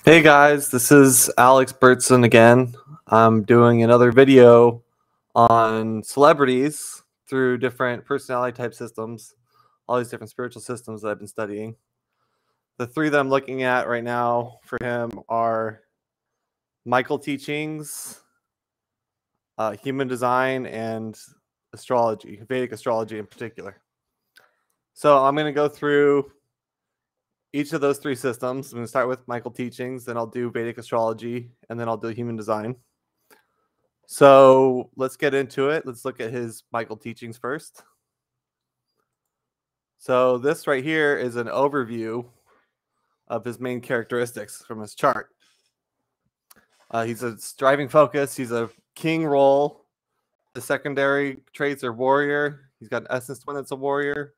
Hey guys, this is Alex Bertson again. I'm doing another video on celebrities through different personality type systems, all these different spiritual systems that I've been studying. The three that I'm looking at right now for him are Michael Teachings, Human Design, and Astrology, Vedic Astrology in particular. So I'm going to go through each of those three systems. I'm going to start with Michael Teachings, then I'll do Vedic Astrology, and then I'll do Human Design. So let's get into it. Let's look at his Michael Teachings first. So this right here is an overview of his main characteristics from his chart. He's a striving focus. He's a king role. The secondary traits are warrior. He's got an essence twin that's a warrior.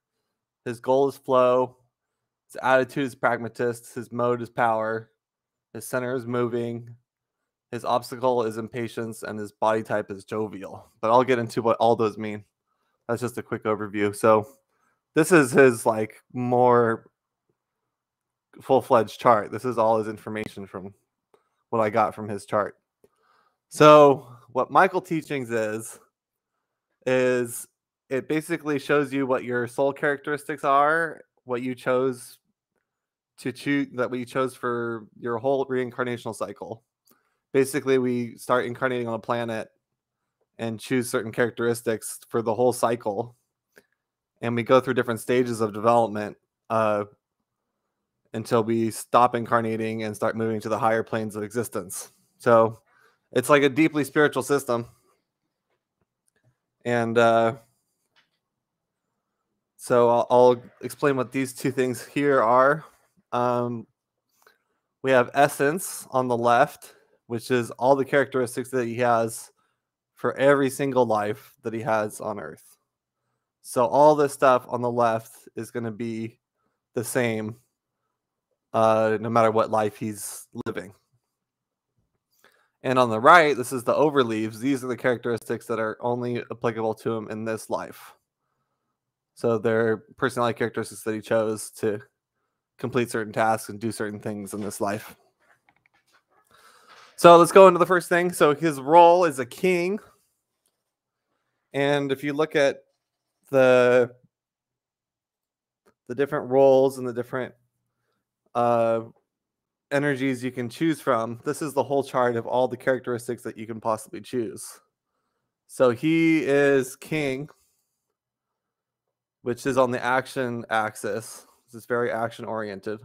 His goal is flow. His attitude is pragmatist. His mode is power. His center is moving. His obstacle is impatience, and his body type is jovial. But I'll get into what all those mean. That's just a quick overview. So this is his like more full-fledged chart. This is all his information from what I got from his chart. So what Michael Teachings is it basically shows you what your soul characteristics are, what you chose to choose, that we chose for your whole reincarnational cycle. Basically, we start incarnating on a planet and choose certain characteristics for the whole cycle. And we go through different stages of development until we stop incarnating and start moving to the higher planes of existence. So it's like a deeply spiritual system. And so I'll explain what these two things here are. We have essence on the left, which is all the characteristics that he has for every single life that he has on Earth. So all this stuff on the left is going to be the same no matter what life he's living. And on the right, this is the overleaves. These are the characteristics that are only applicable to him in this life. So they're personality characteristics that he chose to complete certain tasks and do certain things in this life. So let's go into the first thing. So his role is a king. And if you look at the different roles and the different energies you can choose from, this is the whole chart of all the characteristics that you can possibly choose. So he is king, which is on the action axis. This is very action oriented.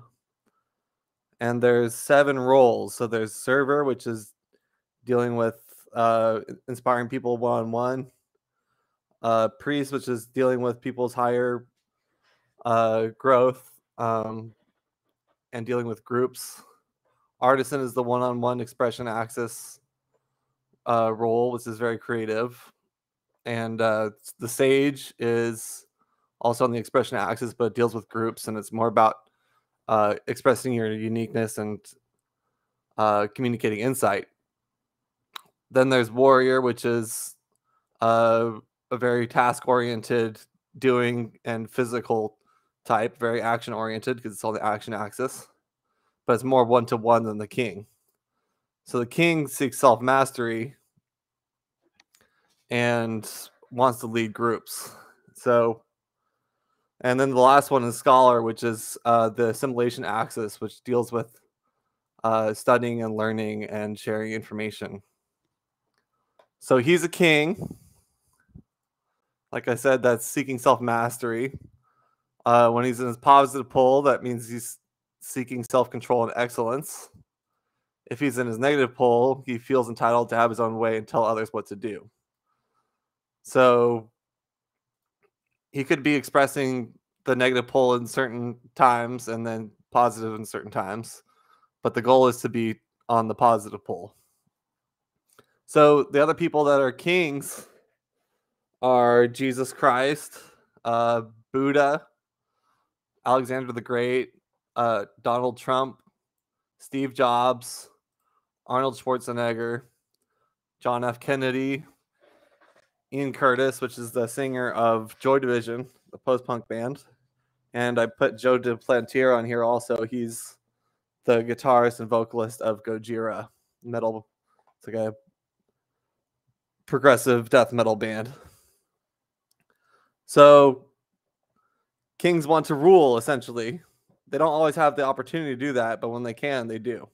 And there's 7 roles. So there's server, which is dealing with inspiring people one-on-one. Priest, which is dealing with people's higher growth and dealing with groups. Artisan is the one-on-one expression axis role, which is very creative. And the sage is also on the expression axis, but it deals with groups, and it's more about expressing your uniqueness and communicating insight. Then there's warrior, which is a very task-oriented, doing and physical type, very action-oriented because it's on the action axis, but it's more one-to-one than the king. So the king seeks self-mastery and wants to lead groups. So, and then the last one is scholar, which is the assimilation axis, which deals with studying and learning and sharing information. So he's a king. Like I said, that's seeking self-mastery. When he's in his positive pole, that means he's seeking self-control and excellence. If he's in his negative pole, he feels entitled to have his own way and tell others what to do. So he could be expressing the negative pole in certain times and then positive in certain times. But the goal is to be on the positive pole. So the other people that are kings are Jesus Christ, Buddha, Alexander the Great, Donald Trump, Steve Jobs, Arnold Schwarzenegger, John F. Kennedy, Ian Curtis, which is the singer of Joy Division, the post-punk band. And I put Joe Duplantier on here also. He's the guitarist and vocalist of Gojira metal. It's like a progressive death metal band. So kings want to rule, essentially. They don't always have the opportunity to do that, but when they can, they do.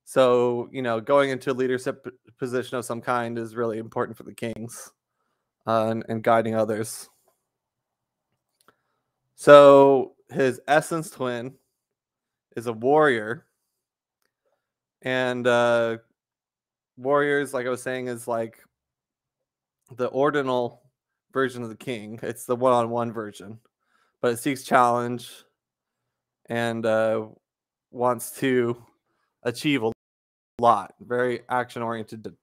So, going into a leadership position of some kind is really important for the kings, and guiding others. So his essence twin is a warrior. And warriors, like I was saying, is like the ordinal version of the king. It's the one-on-one version, but it seeks challenge and wants to achieve a lot. Very action-oriented.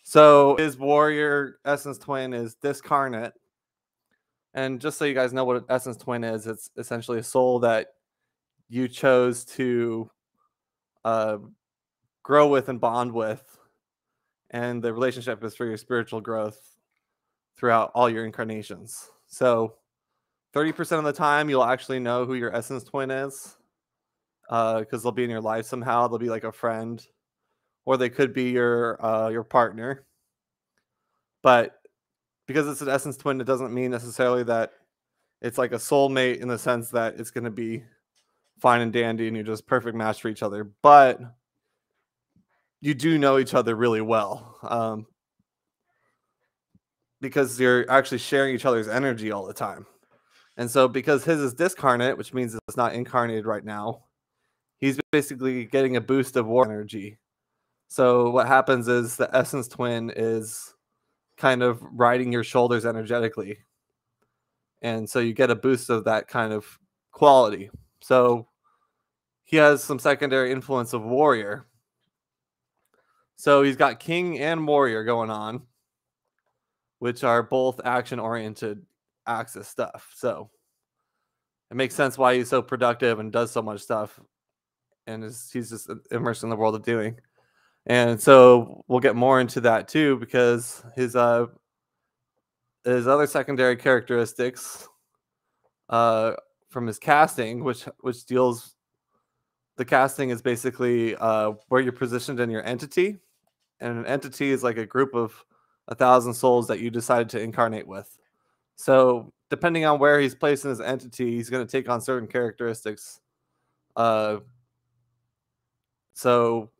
So his warrior essence twin is discarnate. And just so you guys know what an essence twin is, it's essentially a soul that you chose to grow with and bond with. And the relationship is for your spiritual growth throughout all your incarnations. So 30% of the time, you'll actually know who your essence twin is, because they'll be in your life somehow. They'll be like a friend, or they could be your partner. But because it's an essence twin, it doesn't mean necessarily that it's like a soulmate in the sense that it's going to be fine and dandy and you're just perfect match for each other. But you do know each other really well, because you're actually sharing each other's energy all the time. And so because his is discarnate, which means it's not incarnated right now, he's basically getting a boost of war energy. So what happens is the essence twin is kind of riding your shoulders energetically. And so you get a boost of that kind of quality. So he has some secondary influence of warrior. So he's got king and warrior going on, which are both action-oriented axis stuff. So it makes sense why he's so productive and does so much stuff, and he's just immersed in the world of doing. And so we'll get more into that too, because his other secondary characteristics from his casting, which deals. The casting is basically where you're positioned in your entity, and an entity is like a group of 1,000 souls that you decided to incarnate with. So depending on where he's placed in his entity, he's going to take on certain characteristics. So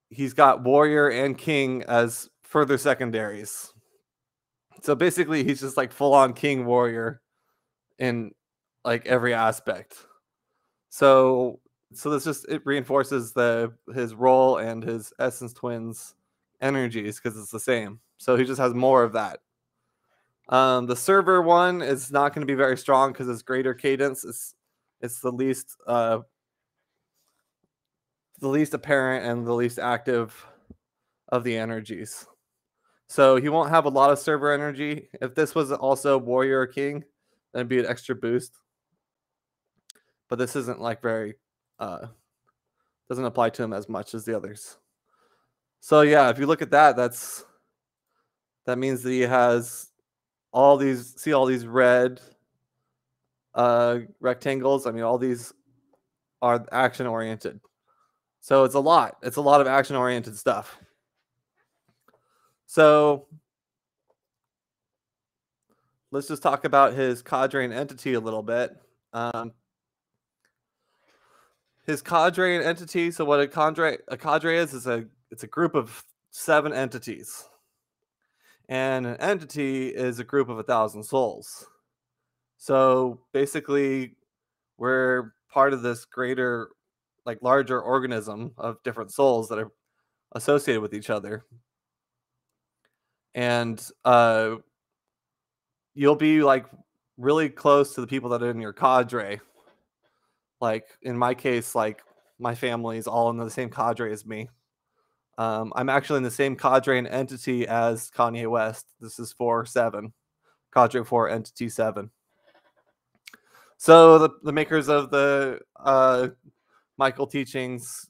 he's got warrior and king as further secondaries. So basically, he's just like full-on king warrior in like every aspect. So it reinforces his role and his essence twins energies, because it's the same. So he just has more of that. The server one is not going to be very strong because it's greater cadence. It's the least apparent and the least active of the energies. So he won't have a lot of server energy. If this was also warrior or king, then it'd be an extra boost. But this isn't like very doesn't apply to him as much as the others. So yeah, if you look at that, that means that he has all these red rectangles. I mean, all these are action oriented. So it's a lot of action oriented stuff. So let's just talk about his cadre and entity a little bit. His cadre and entity. So what a cadre is it's a group of 7 entities, and an entity is a group of 1,000 souls. So basically, we're part of this greater, like larger organism of different souls that are associated with each other. And you'll be like really close to the people that are in your cadre. Like in my case, like my family is all in the same cadre as me. I'm actually in the same cadre and entity as Kanye West. This is 4-7, cadre 4, entity 7. So the makers of the Michael teachings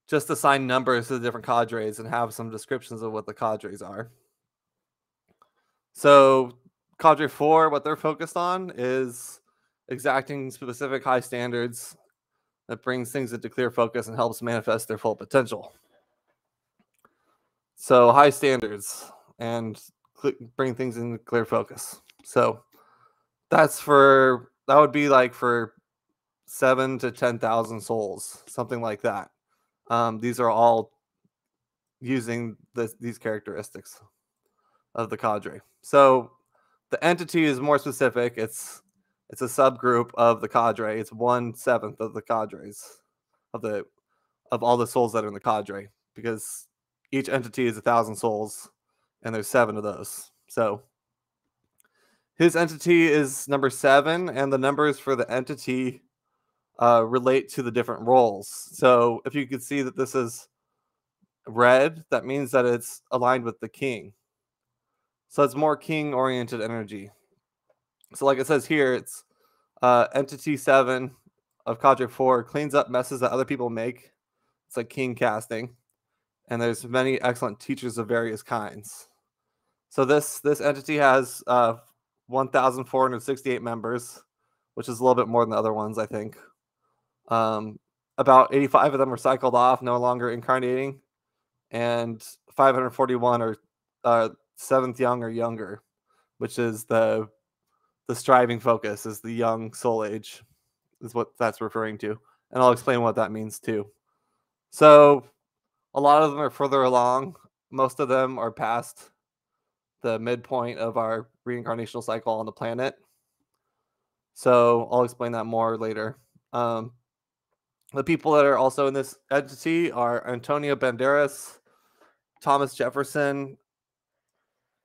just assign numbers to the different cadres and have some descriptions of what the cadres are. So cadre 4, what they're focused on is exacting specific high standards that brings things into clear focus and helps manifest their full potential. So high standards and bring things into clear focus. So that would be like for 7 to 10,000 souls, something like that. These are all using these characteristics of the cadre. So the entity is more specific. It's a subgroup of the cadre. It's 1/7 of the cadres of all the souls that are in the cadre, because each entity is 1,000 souls, and there's 7 of those. So his entity is number 7, and the numbers for the entity relate to the different roles. So if you could see that this is red, that means that it's aligned with the king. So it's more king-oriented energy. So like it says here, it's entity 7 of cadre 4 cleans up messes that other people make. It's like king casting. And there's many excellent teachers of various kinds. So this entity has 1,468 members, which is a little bit more than the other ones, I think. About 85 of them are cycled off, no longer incarnating, and 541 are 7th young or younger, which is the striving focus, is the young soul age, is what that's referring to. And I'll explain what that means too. So a lot of them are further along. Most of them are past the midpoint of our reincarnational cycle on the planet. So I'll explain that more later. The people that are also in this entity are Antonio Banderas, Thomas Jefferson,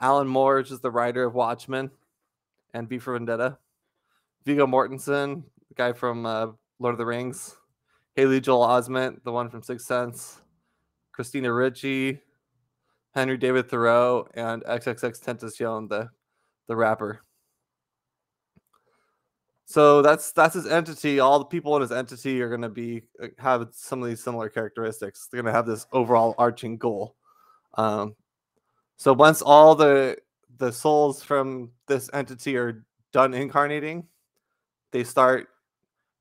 Alan Moore, which is the writer of Watchmen and V for Vendetta, Viggo Mortensen, the guy from Lord of the Rings, Haley Joel Osment, the one from Sixth Sense, Christina Ricci, Henry David Thoreau, and XXX Tentacion, the rapper. So that's his entity. All the people in his entity are going to have some of these similar characteristics. They're going to have this overall arching goal. So once all the souls from this entity are done incarnating, they start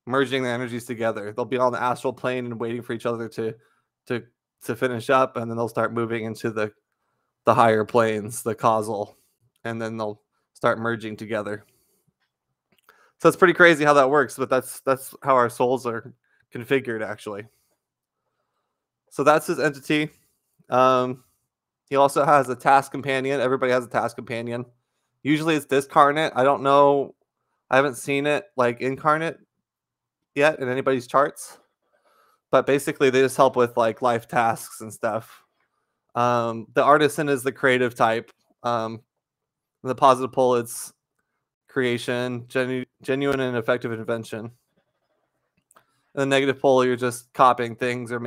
merging the energies together. They'll be on the astral plane and waiting for each other to finish up, and then they'll start moving into the higher planes, the causal, and then they'll start merging together. So it's pretty crazy how that works, but that's how our souls are configured, actually. So that's his entity. He also has a task companion. Everybody has a task companion. Usually it's discarnate. I don't know. I haven't seen it like incarnate yet in anybody's charts. But basically they just help with like life tasks and stuff. The artisan is the creative type. The positive pole, it's creation, genuine and effective invention. And the negative pole, you're just copying things or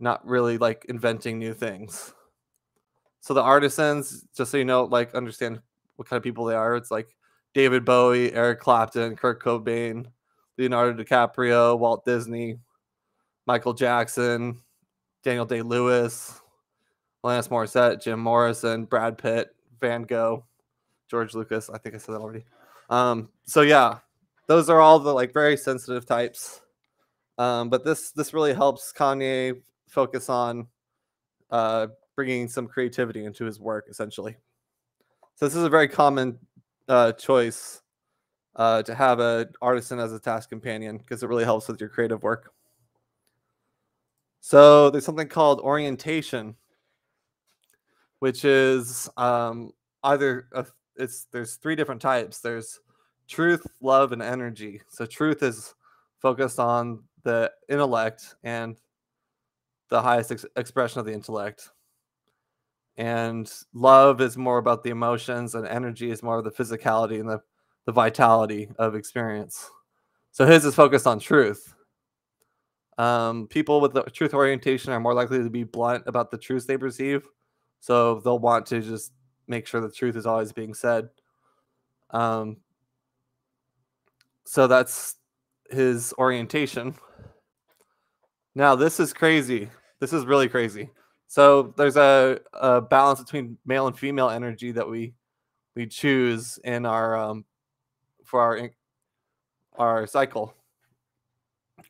not really like inventing new things. So the artisans, just so you know, like understand what kind of people they are. It's like David Bowie, Eric Clapton, Kurt Cobain, Leonardo DiCaprio, Walt Disney, Michael Jackson, Daniel Day-Lewis, Alanis Morissette, Jim Morrison, Brad Pitt, Van Gogh, George Lucas. I think I said that already. So yeah, those are all the like very sensitive types. But this really helps Kanye focus on bringing some creativity into his work, essentially. So this is a very common choice to have an artisan as a task companion, because it really helps with your creative work. So there's something called orientation, which is there's 3 different types. There's truth, love, and energy. So truth is focused on the intellect and the highest expression of the intellect. And love is more about the emotions, and energy is more of the physicality and the vitality of experience. So his is focused on truth. People with the truth orientation are more likely to be blunt about the truths they perceive. So they'll want to just make sure the truth is always being said. So that's his orientation. Now, this is crazy. This is really crazy. So there's a balance between male and female energy that we choose in our our cycle.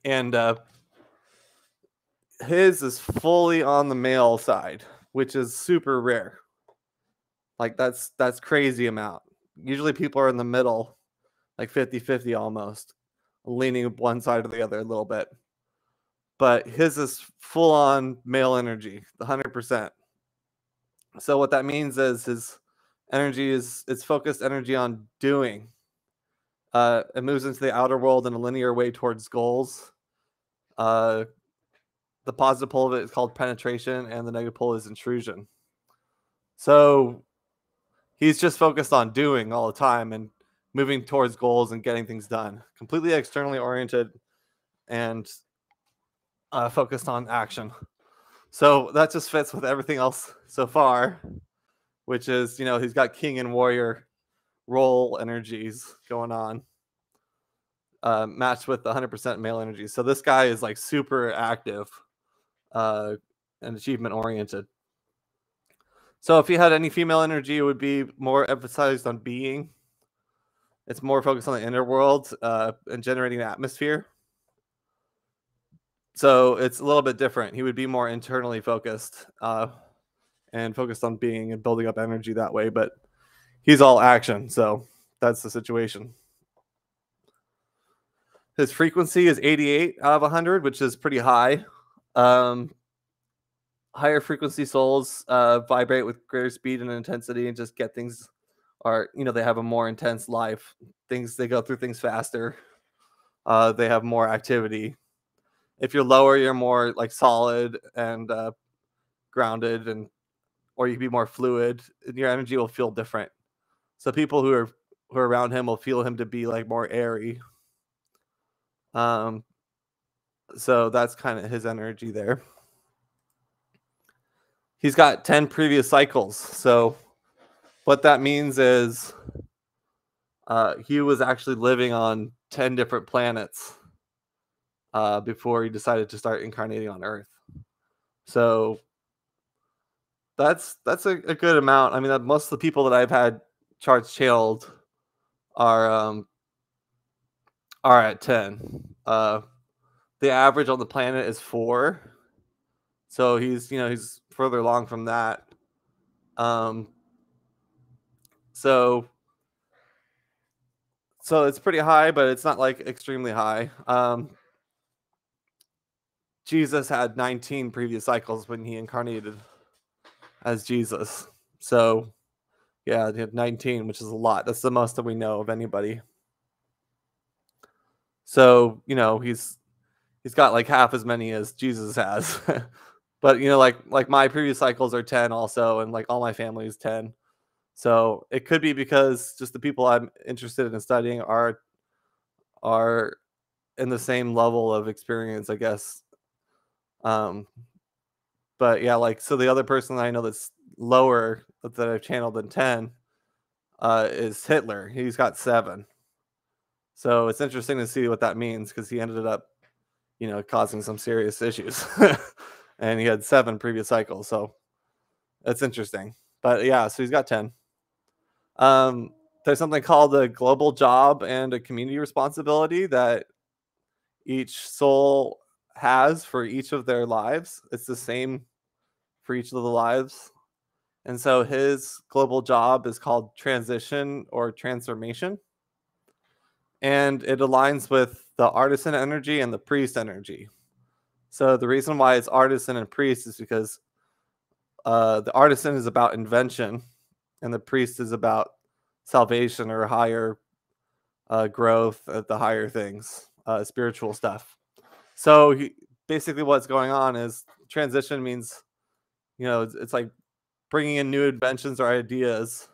And his is fully on the male side, which is super rare. Like that's crazy amount. Usually people are in the middle, like 50-50 almost, leaning one side or the other a little bit. But his is full on male energy, 100%. So what that means is his energy is it's focused energy on doing. It moves into the outer world in a linear way towards goals. The positive pole of it is called penetration, and the negative pole is intrusion. So he's just focused on doing all the time and moving towards goals and getting things done. Completely externally oriented and focused on action. So that just fits with everything else so far, which is, he's got king and warrior role energies going on, matched with the 100% male energy. So this guy is like super active and achievement oriented. So if he had any female energy, it would be more emphasized on being. It's more focused on the inner world and generating an atmosphere. So it's a little bit different. He would be more internally focused and focused on being and building up energy that way. But he's all action. So that's the situation. His frequency is 88 out of 100, which is pretty high. Higher frequency souls vibrate with greater speed and intensity and just get things, or they have a more intense life. They go through things faster. They have more activity. If you're lower, you're more like solid and grounded, or you can be more fluid. And your energy will feel different. So people who are around him will feel him to be like more airy. So that's kind of his energy there. He's got 10 previous cycles. So what that means is he was actually living on 10 different planets before he decided to start incarnating on Earth. So that's a good amount. I mean, most of the people that I've had charts channeled are at 10. The average on the planet is 4. So he's further along from that. So it's pretty high, but it's not like extremely high. Jesus had 19 previous cycles when he incarnated as Jesus. So yeah, he had 19, which is a lot. That's the most that we know of anybody. So, he's got like half as many as Jesus has. But, like my previous cycles are 10 also, and like all my family is 10. So it could be because just the people I'm interested in studying are in the same level of experience, I guess. But yeah, like, so the other person I know that's lower that I've channeled than 10 is Hitler. He's got 7. So it's interesting to see what that means, because he ended up, causing some serious issues. And he had 7 previous cycles. So that's interesting. But yeah, so he's got 10. There's something called a global job and a community responsibility that each soul has for each of their lives. It's the same for each of the lives. And so his global job is called transition or transformation. And it aligns with the artisan energy and the priest energy. So the reason why it's artisan and priest is because the artisan is about invention and the priest is about salvation or higher growth at the higher things, spiritual stuff. So basically what's going on is transition means, it's like bringing in new inventions or ideas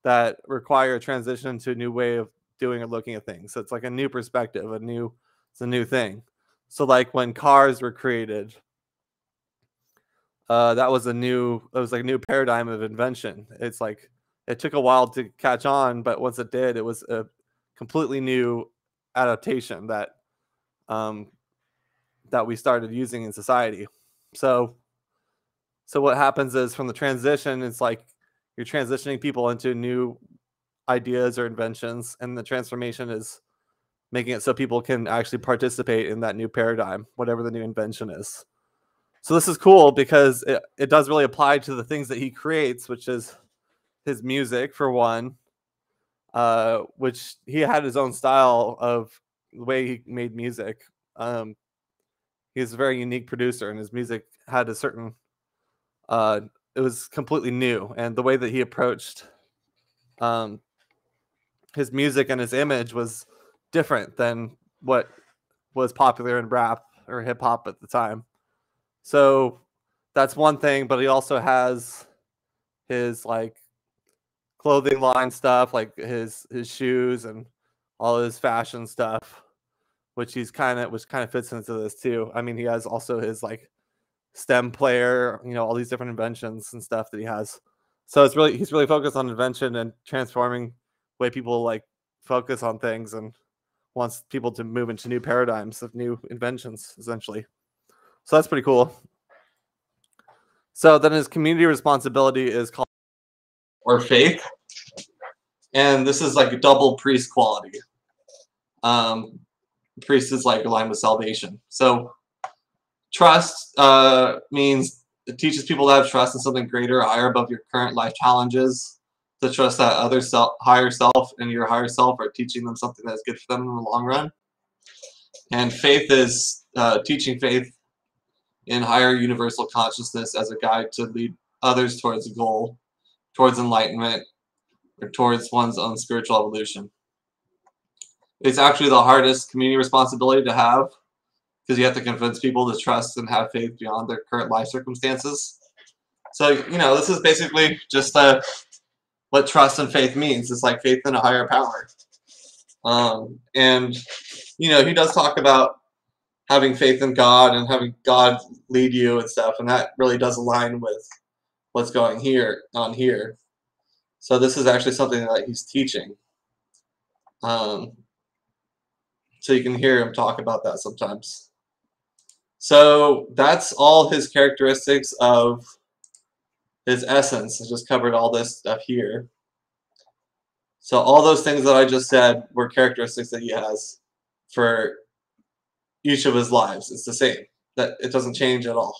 that require a transition to a new way of doing or looking at things. So it's like a new perspective, it's a new thing. So like when cars were created, that was a new paradigm of invention. It's like it took a while to catch on, but once it did, it was a completely new adaptation that we started using in society. So what happens is from the transition, it's like you're transitioning people into new ideas or inventions, and the transformation is making it so people can actually participate in that new paradigm, whatever the new invention is. So this is cool because it does really apply to the things that he creates, which is his music, for one, which he had his own style of the way he made music. He's a very unique producer, and his music had a certain, it was completely new. And the way that he approached his music and his image was different than what was popular in rap or hip hop at the time. So that's one thing, but he also has his like clothing line stuff, like his shoes and all his fashion stuff, which which kind of fits into this too. I mean, he has also his like STEM player, all these different inventions and stuff that he has. So he's really focused on invention and transforming the way people like focus on things, and wants people to move into new paradigms of new inventions, essentially. So that's pretty cool. So then his community responsibility is called or faith. And this is like a double priest quality. Priest is like aligned with salvation. So trust means it teaches people to have trust in something greater, higher above your current life challenges. To trust that higher self and your higher self are teaching them something that's good for them in the long run. And faith is teaching faith in higher universal consciousness as a guide to lead others towards a goal, towards enlightenment, or towards one's own spiritual evolution. It's actually the hardest community responsibility to have, because you have to convince people to trust and have faith beyond their current life circumstances. So, this is basically just what trust and faith means. It's like faith in a higher power. And, he does talk about having faith in God and having God lead you and stuff, and that really does align with what's going on here. So this is actually something that he's teaching. So you can hear him talk about that sometimes. So that's all his characteristics of his essence. I just covered all this stuff here. So all those things that I just said were characteristics that he has for each of his lives. It's the same. That it doesn't change at all.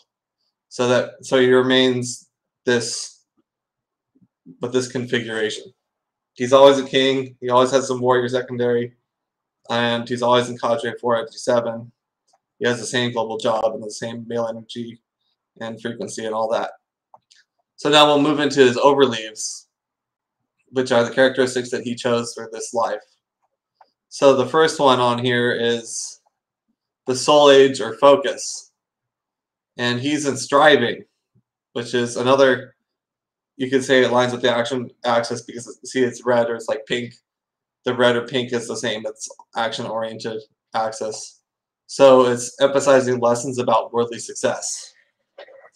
So he remains this with this configuration. He's always a king. He always has some warrior secondary, and he's always in cadre 4 at G7. He has the same global job and the same male energy and frequency and all that. So now we'll move into his overleaves, which are the characteristics that he chose for this life. So the first one on here is the soul age or focus. And he's in striving, which is another, you could say it aligns with the action axis because see it's red or it's like pink. The red or pink is the same. It's action-oriented axis. So it's emphasizing lessons about worldly success.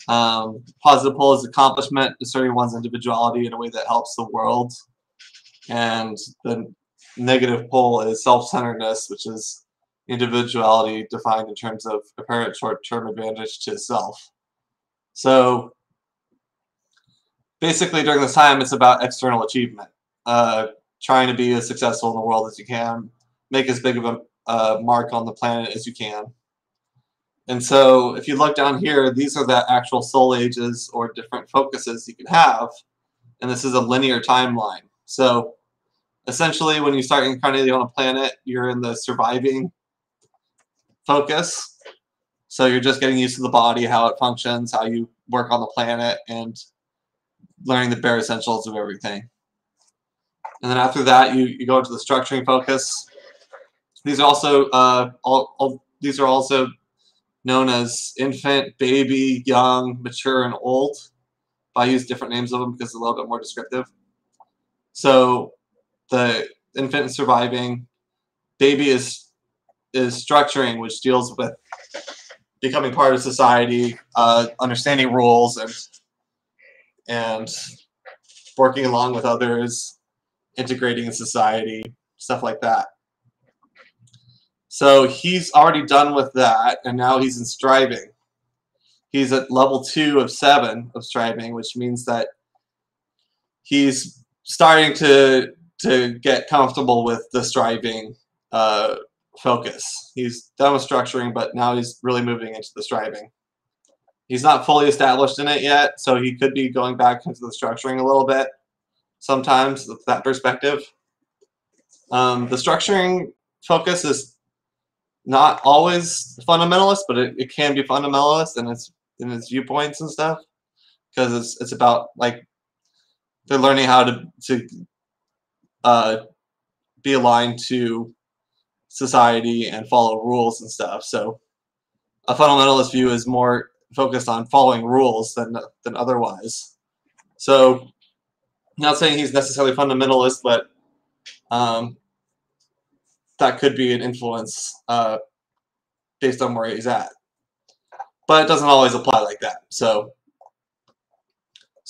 Positive pole is accomplishment, asserting one's individuality in a way that helps the world. And the negative pole is self-centeredness, which is individuality defined in terms of apparent short-term advantage to self. So basically during this time, it's about external achievement. Trying to be as successful in the world as you can, make as big of a mark on the planet as you can. And so if you look down here, these are the actual soul ages or different focuses you can have. And this is a linear timeline. So essentially when you start incarnating on a planet, you're in the surviving focus. So you're just getting used to the body, how it functions, how you work on the planet, and learning the bare essentials of everything. And then after that, you go into the structuring focus. These are also these are also known as infant, baby, young, mature, and old. I use different names of them because it's a little bit more descriptive. So the infant is surviving. Baby is structuring, which deals with becoming part of society, understanding rules, and working along with others, integrating in society, stuff like that. So he's already done with that, and now he's in striving. He's at level 2 of 7 of striving, which means that he's starting to get comfortable with the striving focus. He's done with structuring, but now he's really moving into the striving. He's not fully established in it yet, so he could be going back into the structuring a little bit sometimes with that perspective. The structuring focus is not always fundamentalist, but it can be fundamentalist in its viewpoints and stuff, because it's about like they're learning how to be aligned to society and follow rules and stuff. So a fundamentalist view is more focused on following rules than otherwise. So not saying he's necessarily fundamentalist, but that could be an influence based on where he's at. But it doesn't always apply like that. So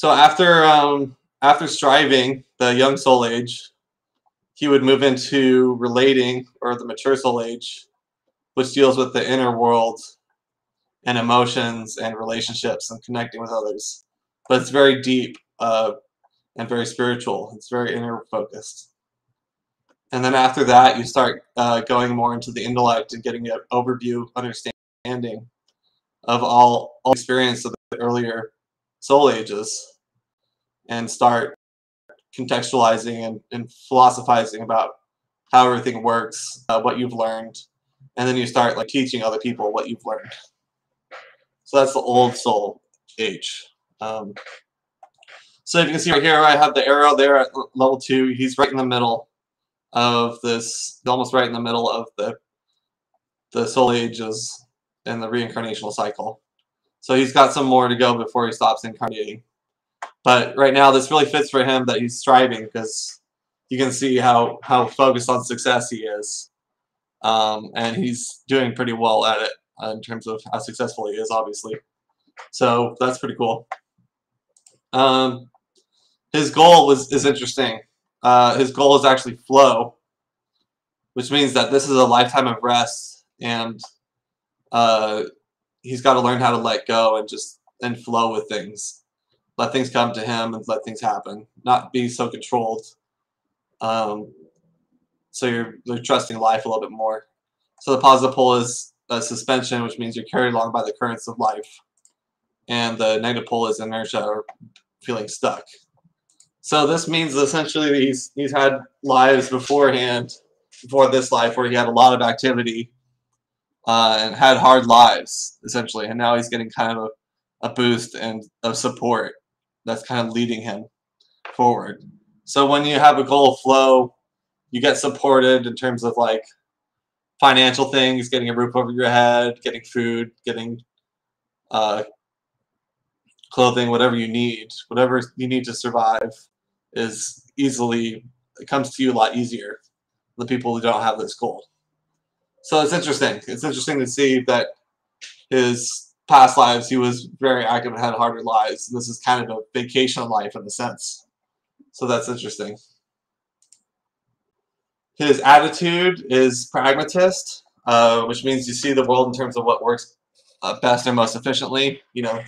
after striving, the young soul age, he would move into relating, or the mature soul age, which deals with the inner world and emotions and relationships and connecting with others. But it's very deep and very spiritual. It's very inner focused. And then after that, you start going more into the intellect and getting an overview, understanding of all experience of the earlier soul ages, and start contextualizing and philosophizing about how everything works, what you've learned, and then you start like teaching other people what you've learned. So that's the old soul age. So if you can see right here, I have the arrow there at level 2. He's right in the middle of this, almost right in the middle of the soul ages and the reincarnational cycle. So he's got some more to go before he stops incarnating. But right now, this really fits for him that he's striving, because you can see how focused on success he is. And he's doing pretty well at it in terms of how successful he is, obviously. So that's pretty cool. His goal is interesting. His goal is actually flow, which means that this is a lifetime of rest, and he's got to learn how to let go and flow with things. Let things come to him and let things happen. Not be so controlled. So you're trusting life a little bit more. So the positive pole is suspension, which means you're carried along by the currents of life. And the negative pole is inertia, or feeling stuck. So this means essentially that he's had lives beforehand, before this life, where he had a lot of activity and had hard lives, essentially. And now he's getting kind of a boost and of support that's kind of leading him forward. So when you have a goal of flow, you get supported in terms of like financial things, getting a roof over your head, getting food, getting clothing, whatever you need to survive it comes to you a lot easier than the people who don't have this goal. So it's interesting. It's interesting to see that his past lives, he was very active and had harder lives. And this is kind of a vacation life in a sense. So that's interesting. His attitude is pragmatist, which means you see the world in terms of what works best and most efficiently. You know,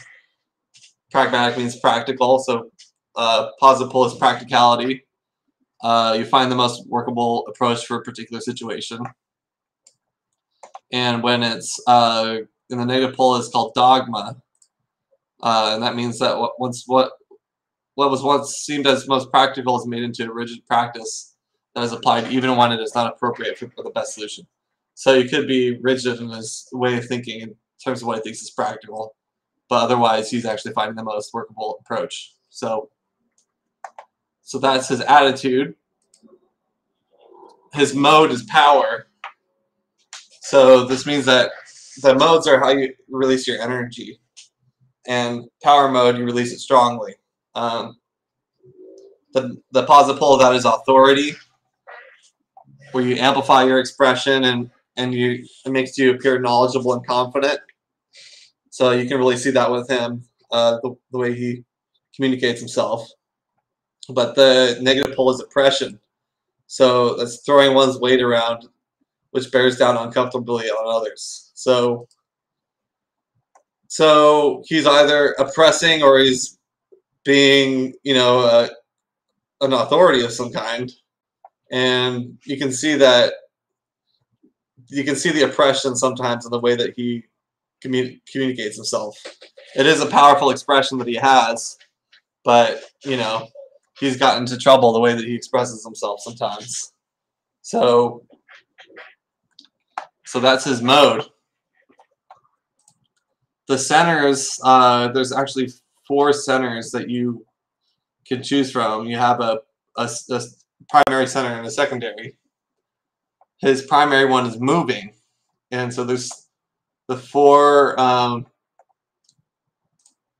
pragmatic means practical, so positive pole is practicality. You find the most workable approach for a particular situation. And when it's in the negative pole, is called dogma, and that means that what was once seemed as most practical is made into a rigid practice that is applied even when it is not appropriate for the best solution. So you could be rigid in his way of thinking in terms of what he thinks is practical, but otherwise he's actually finding the most workable approach. So that's his attitude. His mode is power. So this means that the modes are how you release your energy. And power mode, you release it strongly. The positive pole of that is authority, where you amplify your expression and it makes you appear knowledgeable and confident. So you can really see that with him, the way he communicates himself. But the negative pole is oppression. So that's throwing one's weight around, which bears down uncomfortably on others. So he's either oppressing or he's being, an authority of some kind. And you can see that you can see the oppression sometimes in the way that he communicates himself. It is a powerful expression that he has, but he's gotten into trouble the way that he expresses himself sometimes. So that's his mode. The centers, there's actually 4 centers that you can choose from. You have a primary center and a secondary. His primary one is moving, and so there's the 4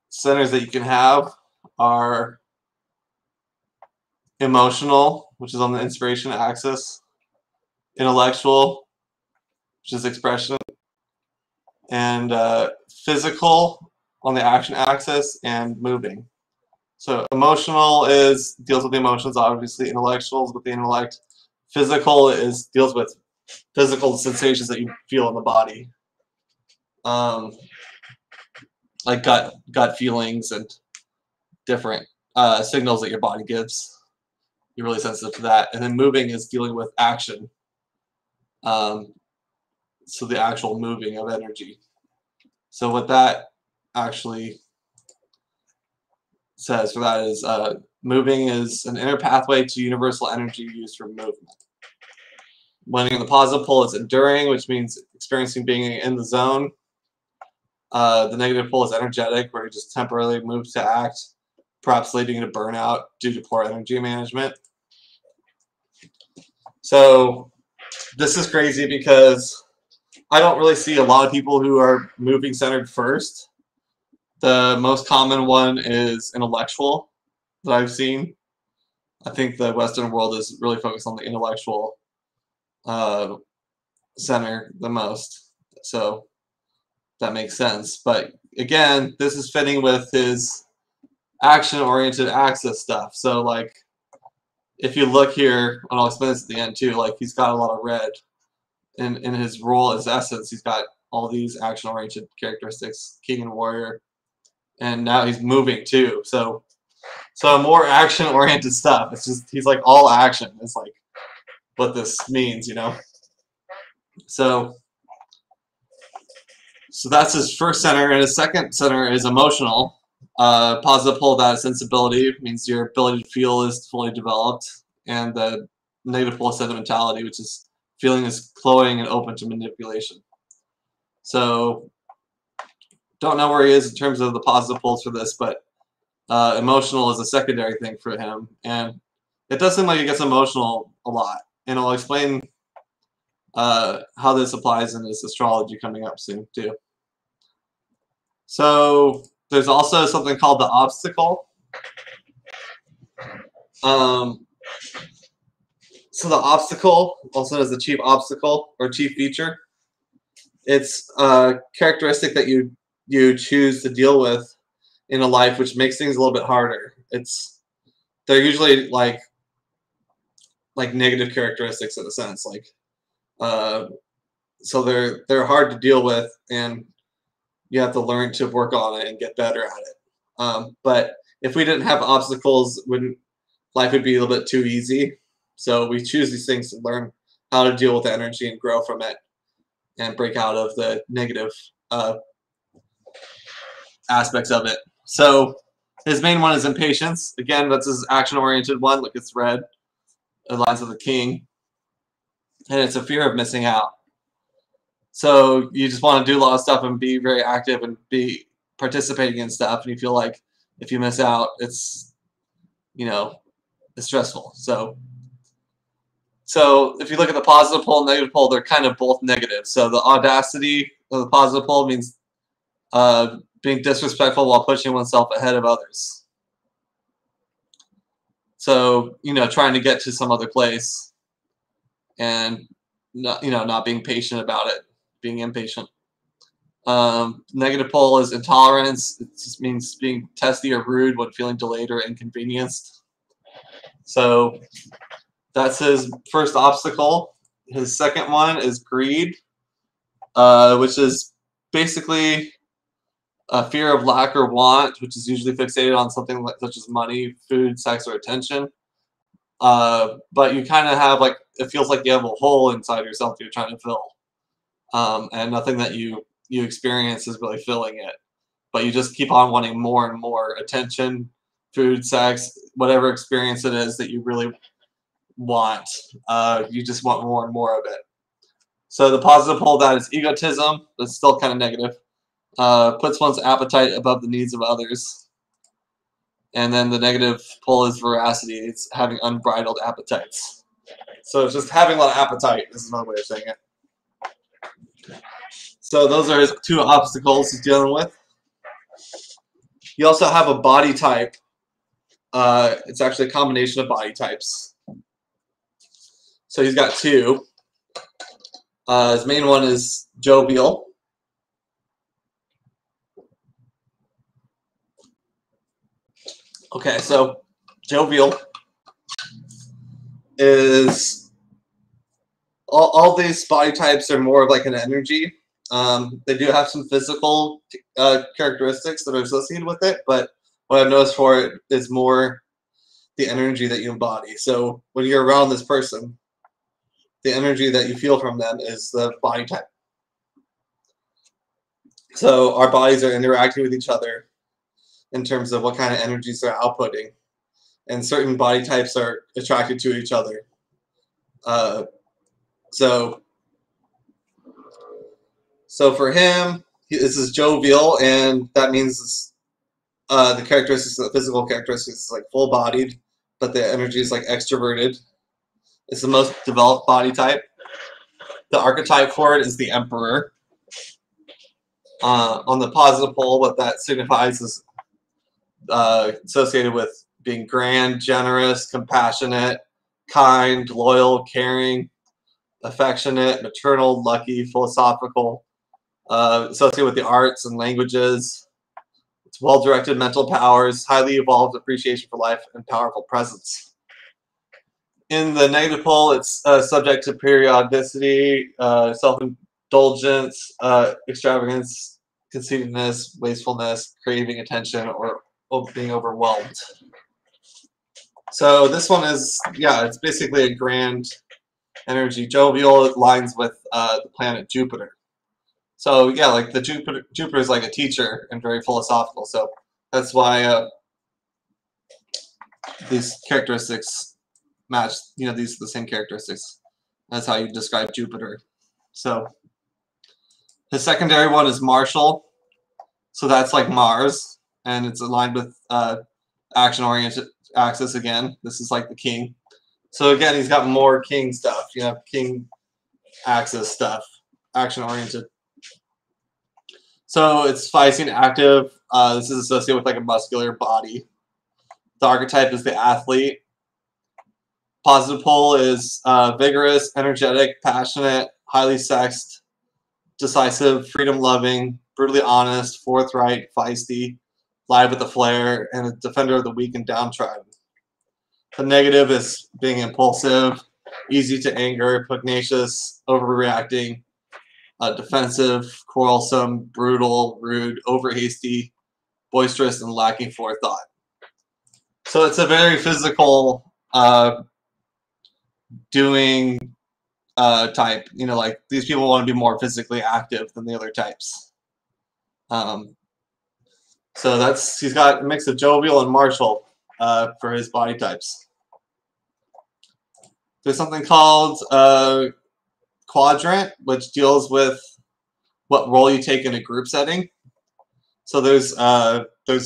centers that you can have are emotional, which is on the inspiration axis, intellectual, which is expression, and physical on the action axis, and moving. So emotional deals with the emotions, obviously. Intellectual is with the intellect. Physical deals with physical sensations that you feel in the body, like gut feelings and different signals that your body gives. You're really sensitive to that. And then moving is dealing with action. So the actual moving of energy. So what that actually says for that is moving is an inner pathway to universal energy used for movement. When in the positive pole, it's enduring, which means experiencing being in the zone. The negative pole is energetic, where you just temporarily move to act, perhaps leading to burnout due to poor energy management. So this is crazy because I don't really see a lot of people who are moving centered first. The most common one is intellectual that I've seen. I think the Western world is really focused on the intellectual center the most. So that makes sense. But again, this is fitting with his action-oriented axis stuff. So like, if you look here, and I'll explain this at the end too, like he's got a lot of red in his role as essence. He's got all these action-oriented characteristics, king and warrior, and now he's moving too. So more action-oriented stuff. It's just he's like all action. It's like what this means, So that's his first center, and his second center is emotional. Positive pole of that is sensibility, means your ability to feel is fully developed, and the negative pole is sentimentality, which is feeling is cloying and open to manipulation. So don't know where he is in terms of the positive poles for this, but emotional is a secondary thing for him, and it does seem like he gets emotional a lot, and I'll explain how this applies in his astrology coming up soon too. So there's also something called the obstacle. So the obstacle, also known as the chief obstacle or chief feature, it's a characteristic that you choose to deal with in a life, which makes things a little bit harder. They're usually like negative characteristics in a sense, like so they're hard to deal with, and you have to learn to work on it and get better at it. But if we didn't have obstacles, life would be a little bit too easy. So we choose these things to learn how to deal with the energy and grow from it and break out of the negative aspects of it. So his main one is impatience. Again, that's his action-oriented one. Look, it's red. It aligns with the king. And it's a fear of missing out. So you just want to do a lot of stuff and be very active and be participating in stuff, and you feel like if you miss out, it's it's stressful. So if you look at the positive pole and negative pole, they're kind of both negative. So the audacity of the positive pole means being disrespectful while pushing oneself ahead of others. So trying to get to some other place and not being patient about it. Being impatient. Negative pole is intolerance. It just means being testy or rude when feeling delayed or inconvenienced. So that's his first obstacle. His second one is greed, which is basically a fear of lack or want, which is usually fixated on something such as money, food, sex, or attention. But you kind of have it feels like you have a hole inside yourself you're trying to fill. and nothing that you experience is really filling it. But you just keep on wanting more and more attention, food, sex, whatever experience it is that you really want. You just want more and more of it. So the positive pole of that is egotism. That's still kind of negative. Puts one's appetite above the needs of others. And then the negative pole is veracity. It's having unbridled appetites. So it's just having a lot of appetite is another way of saying it. So those are his two obstacles he's dealing with. You also have a body type. It's actually a combination of body types. So he's got two. His main one is jovial. Okay, so jovial is all these body types are more of like an energy. They do have some physical characteristics that are associated with it, but what I've noticed for it is more the energy that you embody. So when you're around this person, the energy that you feel from them is the body type. So our bodies are interacting with each other in terms of what kind of energies they're outputting. And certain body types are attracted to each other. So for him, this is jovial, and that means the characteristics, the physical characteristics, is like full-bodied, but the energy is like extroverted. It's the most developed body type. The archetype for it is the Emperor. On the positive pole, what that signifies is associated with being grand, generous, compassionate, kind, loyal, caring, affectionate, maternal, lucky, philosophical, associated with the arts and languages. It's well-directed mental powers, highly evolved appreciation for life, and powerful presence. In the negative pole, it's subject to periodicity, self-indulgence, extravagance, conceitedness, wastefulness, craving attention, or being overwhelmed. So this one is, yeah, it's basically a grand energy. Jovial aligns with the planet Jupiter. So yeah, like the Jupiter is like a teacher and very philosophical. So that's why these characteristics match. You know, these are the same characteristics. That's how you describe Jupiter. So his secondary one is martial. So that's like Mars, and it's aligned with action-oriented axis again. This is like the king. So again, he's got more king stuff. You have king axis stuff, action-oriented. So it's feisty and active. This is associated with like a muscular body. The archetype is the athlete. Positive pole is vigorous, energetic, passionate, highly sexed, decisive, freedom-loving, brutally honest, forthright, feisty, live with a flair, and a defender of the weak and downtrodden. The negative is being impulsive, easy to anger, pugnacious, overreacting, defensive, quarrelsome, brutal, rude, overhasty, boisterous, and lacking forethought. So it's a very physical doing type. You know, like these people want to be more physically active than the other types. So he's got a mix of jovial and martial for his body types. There's something called quadrant, which deals with what role you take in a group setting. So there's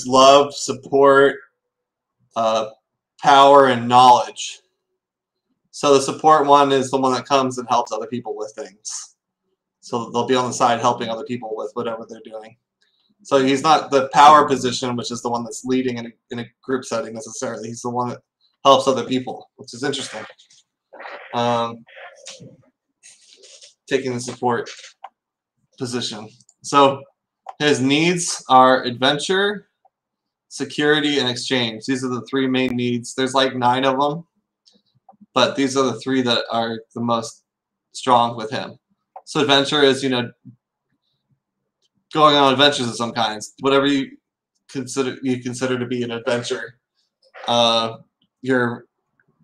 love, support, power, and knowledge. So the support one is the one that comes and helps other people with things. So they'll be on the side helping other people with whatever they're doing. So he's not the power position, which is the one that's leading in a group setting necessarily. He's the one that helps other people, which is interesting. Taking the support position. So his needs are adventure, security, and exchange. These are the three main needs. There's like 9 of them, but these are the 3 that are the most strong with him. So adventure is, you know, going on adventures of some kinds. Whatever you consider to be an adventure, you're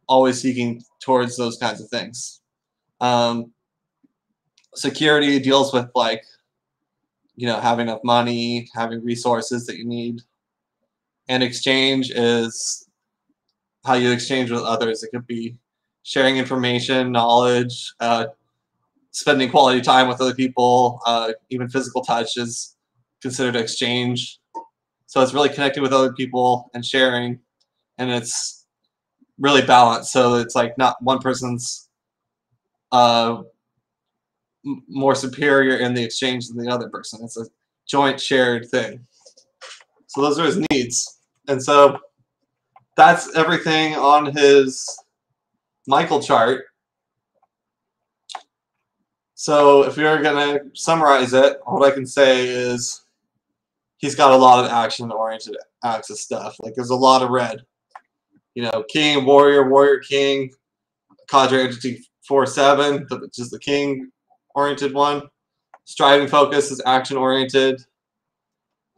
always seeking towards those kinds of things. Security deals with like, having enough money, having resources that you need. And exchange is how you exchange with others. It could be sharing information, knowledge, spending quality time with other people, even physical touch is considered exchange. So it's really connecting with other people and sharing, and it's really balanced. So it's like not one person's more superior in the exchange than the other person. It's a joint shared thing. So those are his needs. And so that's everything on his Michael chart. So if you're going to summarize it, what I can say is he's got a lot of action-oriented axis stuff. Like there's a lot of red. King, warrior, warrior, king, cadre entity 4-7, which is the king-oriented one. Striving focus is action-oriented.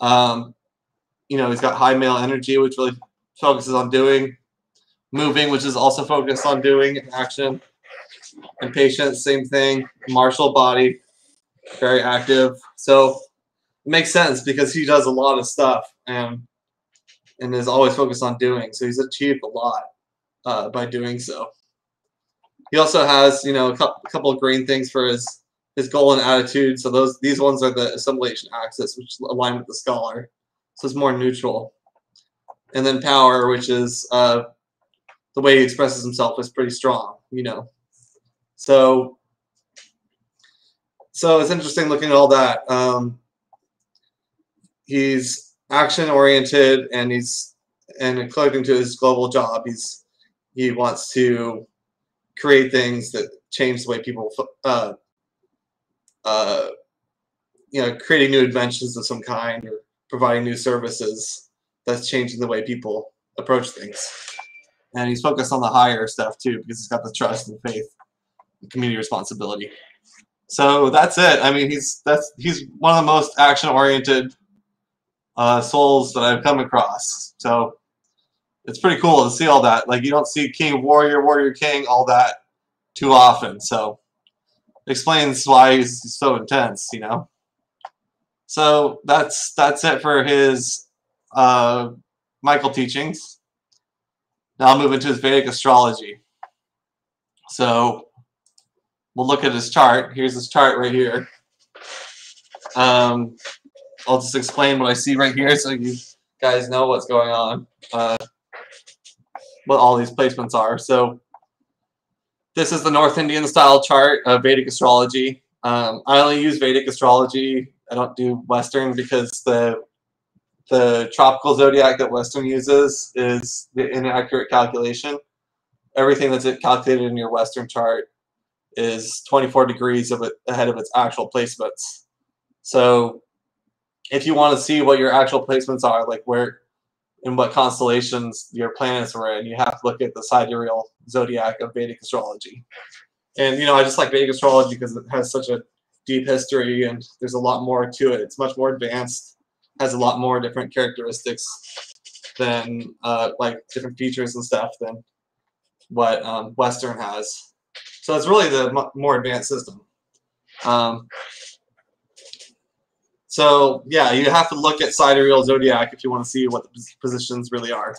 He's got high male energy, which really focuses on doing. Moving, which is also focused on doing action. And patience, same thing. Martial body, very active. So it makes sense because he does a lot of stuff and is always focused on doing. So he's achieved a lot by doing so. He also has, a couple of green things for his goal and attitude. So these ones are the assimilation axis, which align with the scholar. So it's more neutral. And then power, which is the way he expresses himself, is pretty strong. So it's interesting looking at all that. He's action oriented, and according to his global job, he wants to create things that change the way people, creating new inventions of some kind or providing new services that's changing the way people approach things. And he's focused on the higher stuff too, because he's got the trust and faith, and community responsibility. So that's it. I mean, he's one of the most action-oriented souls that I've come across. So it's pretty cool to see all that. Like you don't see king, warrior, warrior, king, all that too often. So it explains why he's so intense, So that's it for his Michael teachings. Now I'll move into his Vedic astrology. So we'll look at his chart. Here's his chart right here. I'll just explain what I see right here so you guys know what's going on, what all these placements are. So this is the North Indian style chart of Vedic astrology. I only use Vedic astrology. I don't do Western because the tropical zodiac that Western uses is the inaccurate calculation. Everything that's calculated in your Western chart is 24 degrees ahead of its actual placements. So if you want to see what your actual placements are, like where in what constellations your planets are in, you have to look at the sidereal zodiac of Vedic astrology. And I just like Vedic astrology because it has such a deep history and there's a lot more to it. It's much more advanced, has a lot more different characteristics than like different features and stuff than what Western has. So it's really the more advanced system. So yeah, you have to look at sidereal zodiac if you want to see what the positions really are.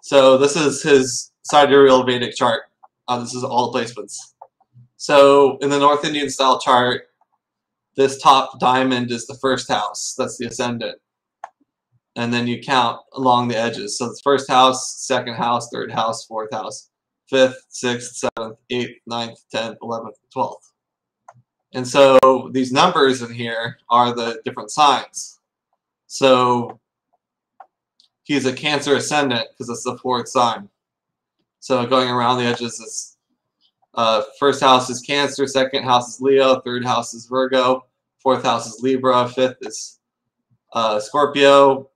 So this is his sidereal Vedic chart. This is all the placements. So in the North Indian style chart, this top diamond is the first house. That's the ascendant. And then you count along the edges. So it's first house, second house, third house, fourth house, fifth, sixth, seventh, eighth, ninth, 10th, 11th, 12th. And so these numbers in here are the different signs. So he's a Cancer ascendant because it's the fourth sign. So going around the edges is first house is Cancer, second house is Leo, third house is Virgo, fourth house is Libra, fifth is Scorpio,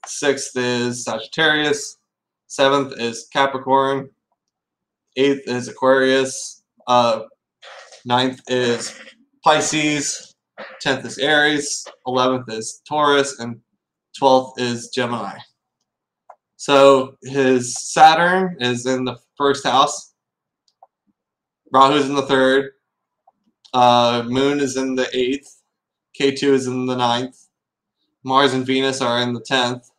sixth is Sagittarius, seventh is Capricorn, eighth is Aquarius, ninth is Pisces, 10th is Aries, 11th is Taurus, and 12th is Gemini. So his Saturn is in the first house, Rahu's in the third, Moon is in the 8th. K2 is in the 9th. Mars and Venus are in the 10th.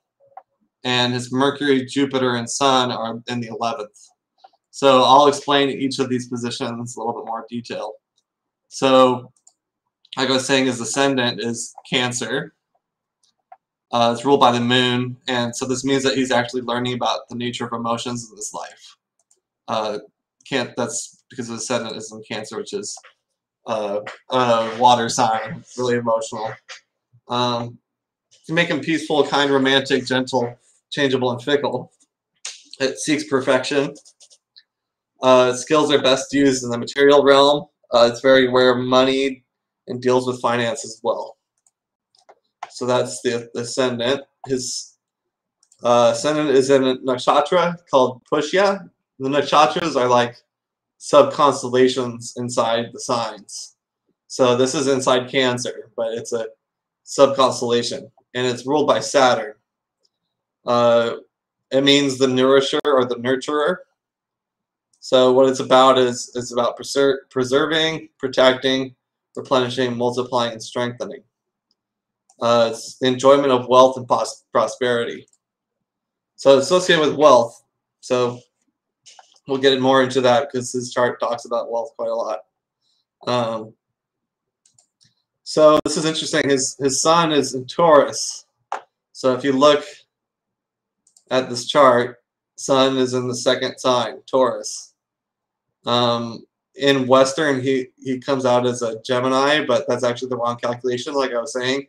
And his Mercury, Jupiter, and Sun are in the 11th. So I'll explain each of these positions a little bit more detail. So, like I was saying, his ascendant is Cancer. It's ruled by the moon, and so this means that he's actually learning about the nature of emotions in this life. That's because his ascendant is in Cancer, which is a water sign, really emotional. To make him peaceful, kind, romantic, gentle, changeable, and fickle. It seeks perfection. Skills are best used in the material realm. It's very aware of money and deals with finance as well. So that's the ascendant. His ascendant is in a nakshatra called Pushya. The nakshatras are like sub-constellations inside the signs. So this is inside Cancer, but it's a sub-constellation, and it's ruled by Saturn. It means the nourisher or the nurturer. So what it's about is it's about preserving, protecting, replenishing, multiplying, and strengthening. It's the enjoyment of wealth and prosperity. So it's associated with wealth. So we'll get more into that because his chart talks about wealth quite a lot. So this is interesting. His sun is in Taurus. So if you look at this chart, sun is in the 2nd sign, Taurus. In Western, he comes out as a Gemini, but that's actually the wrong calculation, like I was saying.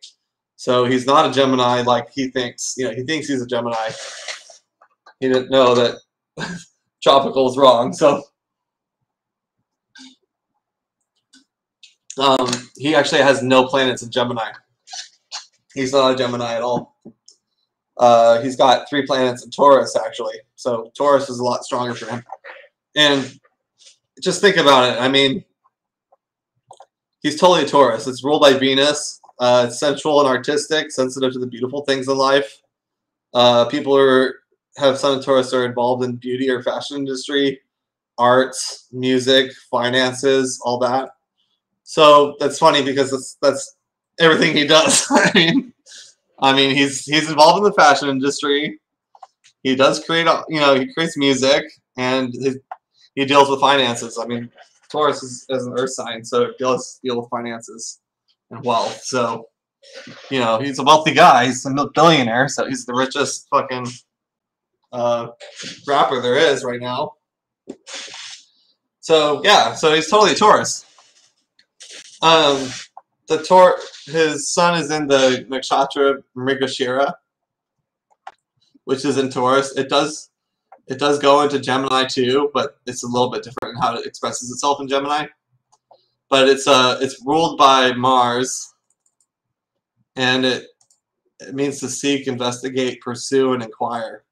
So he's not a Gemini like he thinks. You know, he thinks he's a Gemini. He didn't know that tropical is wrong. So he actually has no planets in Gemini. He's not a Gemini at all. He's got 3 planets in Taurus, actually. So Taurus is a lot stronger for him. And just think about it. I mean, he's totally a Taurus. It's ruled by Venus. It's sensual and artistic, sensitive to the beautiful things in life. People who have Sun and Taurus are involved in beauty or fashion industry, arts, music, finances, all that. So that's funny because that's everything he does. I mean, he's involved in the fashion industry. He does create, he creates music, and he deals with finances. I mean, Taurus is an earth sign, so it does deal with finances and wealth. So, he's a wealthy guy. He's a billionaire, so he's the richest fucking rapper there is right now. So, yeah, so he's totally a Taurus. His sun is in the nakshatra Mrigashira, which is in Taurus. It does go into Gemini too, but it's a little bit different in how it expresses itself in Gemini. But it's ruled by Mars, and it means to seek, investigate, pursue, and inquire.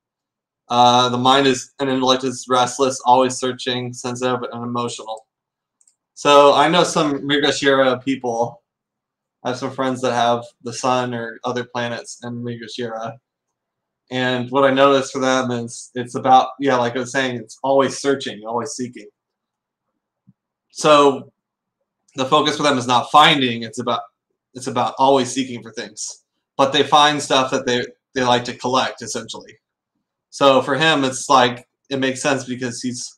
The mind and intellect is restless, always searching, sensitive, and emotional. So I know some Mrigashira people. I have some friends that have the sun or other planets in Mrigashira. And what I noticed for them is it's about, like I was saying, it's always searching, always seeking. So the focus for them is not finding, it's about always seeking for things. But they find stuff that they like to collect, essentially. So for him, it's like, it makes sense because he's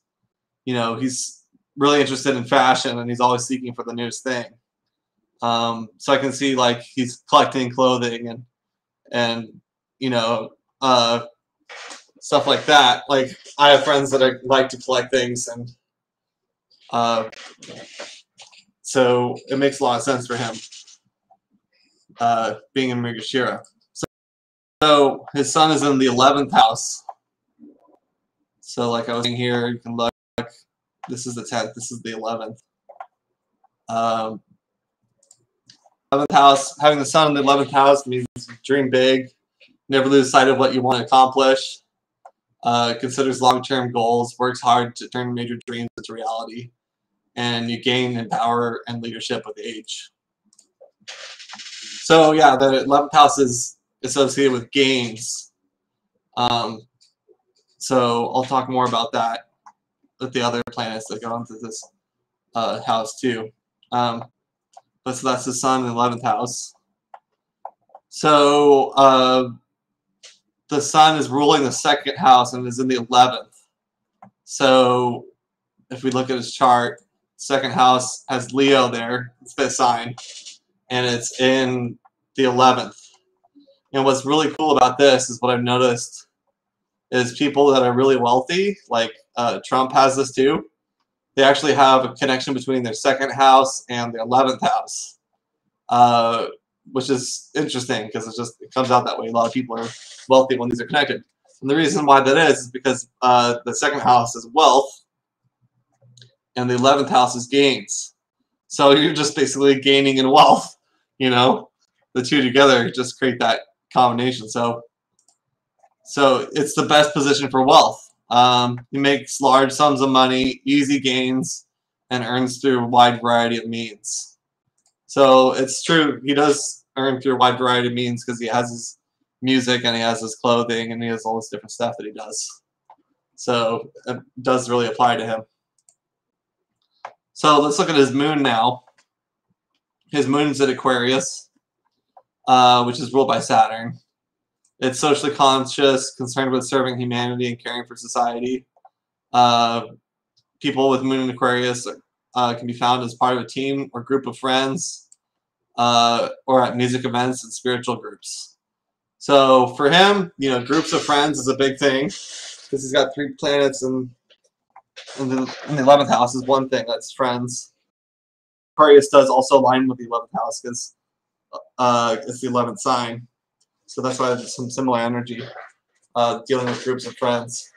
really interested in fashion, and he's always seeking for the newest thing. So I can see like he's collecting clothing and stuff like that. Like I have friends that like to collect things, and so it makes a lot of sense for him being in Mrigashira. So his sun is in the 11th house. So like I was saying here, you can look. This is the 10th. This is the 11th. 11th house, having the sun in the 11th house means dream big, never lose sight of what you want to accomplish, considers long-term goals, works hard to turn major dreams into reality, and you gain in power and leadership with age. So yeah, the 11th house is associated with gains. So I'll talk more about that with the other planets that go into this house too. But so that's the sun in the 11th house. So the sun is ruling the second house and is in the 11th. So if we look at his chart, second house has Leo there. It's the sign, and it's in the 11th. And what's really cool about this is what I've noticed is people that are really wealthy, like Trump has this too. They actually have a connection between their second house and the 11th house, which is interesting because it comes out that way. A lot of people are wealthy when these are connected. And the reason why that is because the second house is wealth and the 11th house is gains. So you're just basically gaining in wealth, you know? The two together just create that combination. So it's the best position for wealth. He makes large sums of money, easy gains, and earns through a wide variety of means. So it's true, he does earn through a wide variety of means because he has his music and he has his clothing and he has all this different stuff that he does. So it does really apply to him. So let's look at his moon now. His moon's at Aquarius, which is ruled by Saturn. It's socially conscious, concerned with serving humanity and caring for society. People with moon in Aquarius can be found as part of a team or group of friends, or at music events and spiritual groups. So for him, groups of friends is a big thing because he's got 3 planets in the 11th house is one thing, that's friends. Aquarius does also align with the 11th house because it's the 11th sign. So that's why there's some similar energy dealing with groups of friends.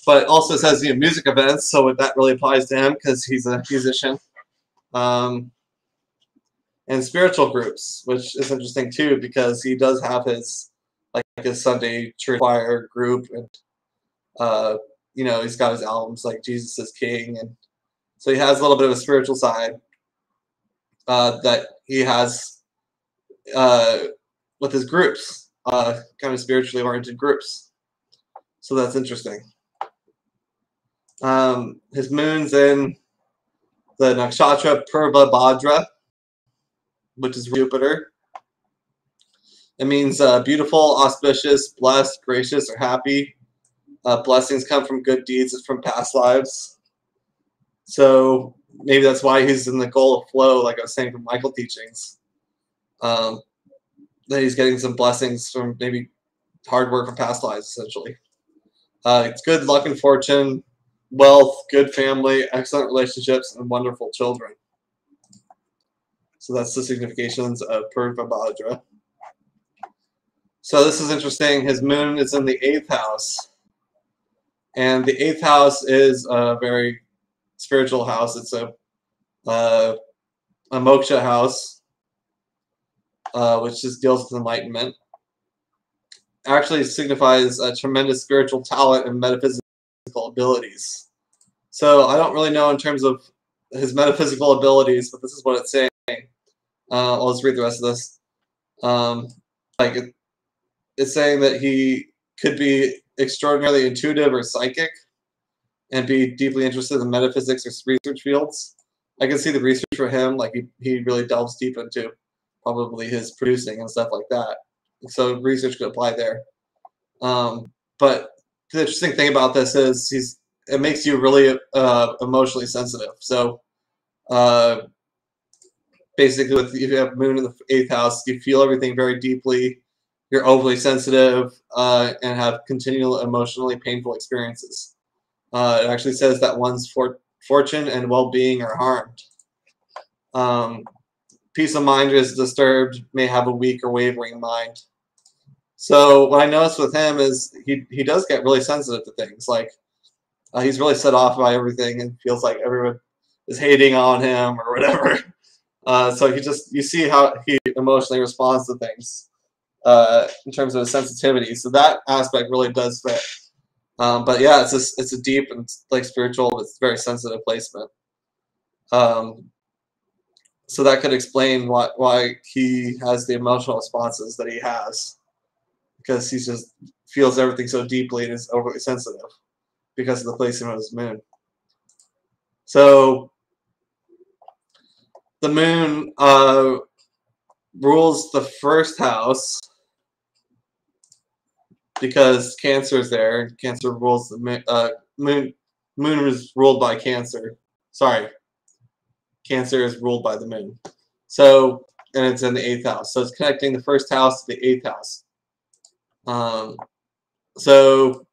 But it also says music events, so that really applies to him because he's a musician. And spiritual groups, which is interesting too because he does have his Sunday church choir group, and he's got his albums like Jesus is King, and so he has a little bit of a spiritual side that he has with his groups, kind of spiritually oriented groups. So that's interesting. His moon's in the nakshatra Purva Bhadra, which is Jupiter. It means beautiful, auspicious, blessed, gracious, or happy. Blessings come from good deeds from past lives. So maybe that's why he's in the goal of flow, like I was saying from Michael teachings. That he's getting some blessings from maybe hard work from past lives, essentially. It's good luck and fortune, wealth, good family, excellent relationships, and wonderful children. So that's the significations of Purva Bhadra. So this is interesting. His moon is in the 8th house. And the 8th house is a very spiritual house. It's a moksha house, which just deals with enlightenment. Actually signifies a tremendous spiritual talent and metaphysical abilities. So I don't really know in terms of his metaphysical abilities, but this is what it's saying. I'll just read the rest of this. It's saying that he could be extraordinarily intuitive or psychic and be deeply interested in metaphysics or research fields. I can see the research for him, like he really delves deep into probably his producing and stuff like that. So research could apply there. But the interesting thing about this is it makes you really emotionally sensitive. So basically, if you have moon in the 8th house, you feel everything very deeply. You're overly sensitive and have continual emotionally painful experiences. It actually says that one's fortune and well-being are harmed. Peace of mind is disturbed, may have a weak or wavering mind. So what I noticed with him is he does get really sensitive to things. Like he's really set off by everything and feels like everyone is hating on him or whatever. So you see how he emotionally responds to things in terms of his sensitivity. So that aspect really does fit. But yeah, it's a deep and spiritual, it's very sensitive placement. So that could explain why he has the emotional responses that he has, because he just feels everything so deeply and is overly sensitive because of the placement of his moon. So the moon rules the first house because Cancer is there. Cancer rules the moon. Moon is ruled by Cancer. Sorry, Cancer is ruled by the moon. So, and it's in the 8th house. So it's connecting the first house to the 8th house. So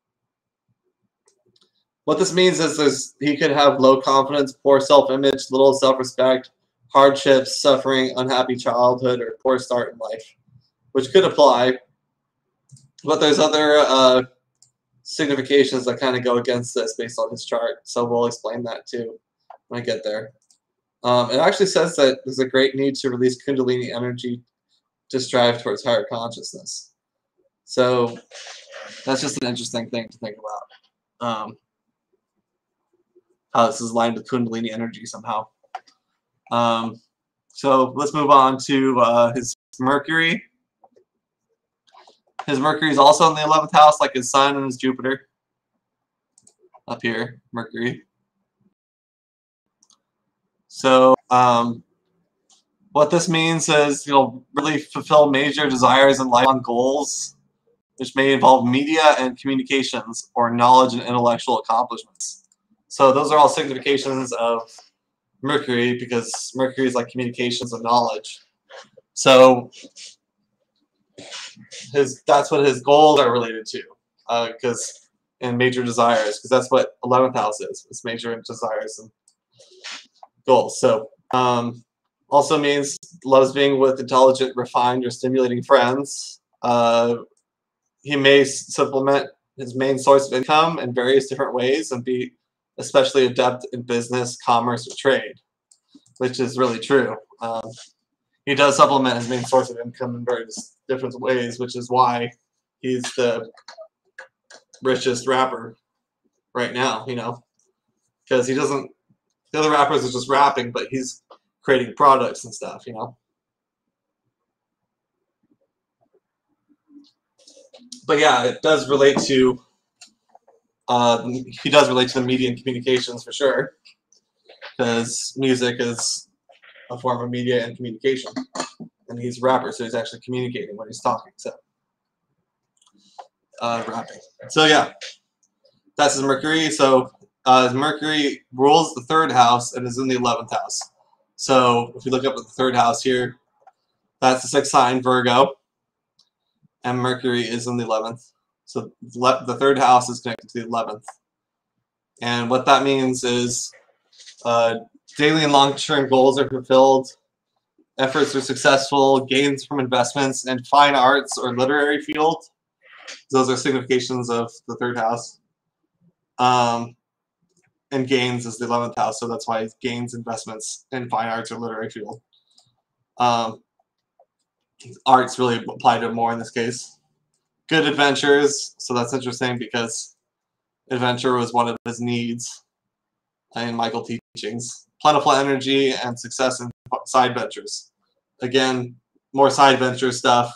what this means is he could have low confidence, poor self-image, little self-respect, hardships, suffering, unhappy childhood, or poor start in life, which could apply. But there's other significations that kind of go against this based on his chart. So we'll explain that too when I get there. It actually says that there's a great need to release Kundalini energy to strive towards higher consciousness. So that's just an interesting thing to think about. How this is aligned with Kundalini energy somehow. So let's move on to his Mercury. His Mercury is also in the 11th house, like his Sun and his Jupiter. Up here, Mercury. So what this means is he'll really fulfill major desires and lifelong goals, which may involve media and communications or knowledge and intellectual accomplishments. So those are all significations of Mercury because Mercury is like communications and knowledge. So that's what his goals are related to, and major desires, because that's what 11th house is. It's major desires and goals. So also means loves being with intelligent, refined, or stimulating friends. He may supplement his main source of income in various different ways and be especially adept in business, commerce, or trade, which is really true. He does supplement his main source of income in various different ways, which is why he's the richest rapper right now, you know, because he doesn't, the other rappers are just rapping, but he's creating products and stuff, you know. But yeah, it does relate to, he does relate to the media and communications for sure, because music is a form of media and communication. And he's a rapper, so he's actually communicating when he's talking, so rapping. So yeah, that's his Mercury. So his Mercury rules the 3rd house and is in the 11th house. So if you look up at the 3rd house here, that's the 6th sign, Virgo, and Mercury is in the 11th. So the 3rd house is connected to the 11th. And what that means is daily and long-term goals are fulfilled, efforts are successful, gains from investments in fine arts or literary field. Those are significations of the 3rd house. And gains is the 11th house, so that's why it gains investments in fine arts or literary field. Arts really apply to more in this case. Good adventures, so that's interesting because adventure was one of his needs in Michael teachings. Plentiful energy and success in side ventures. Again, more side venture stuff,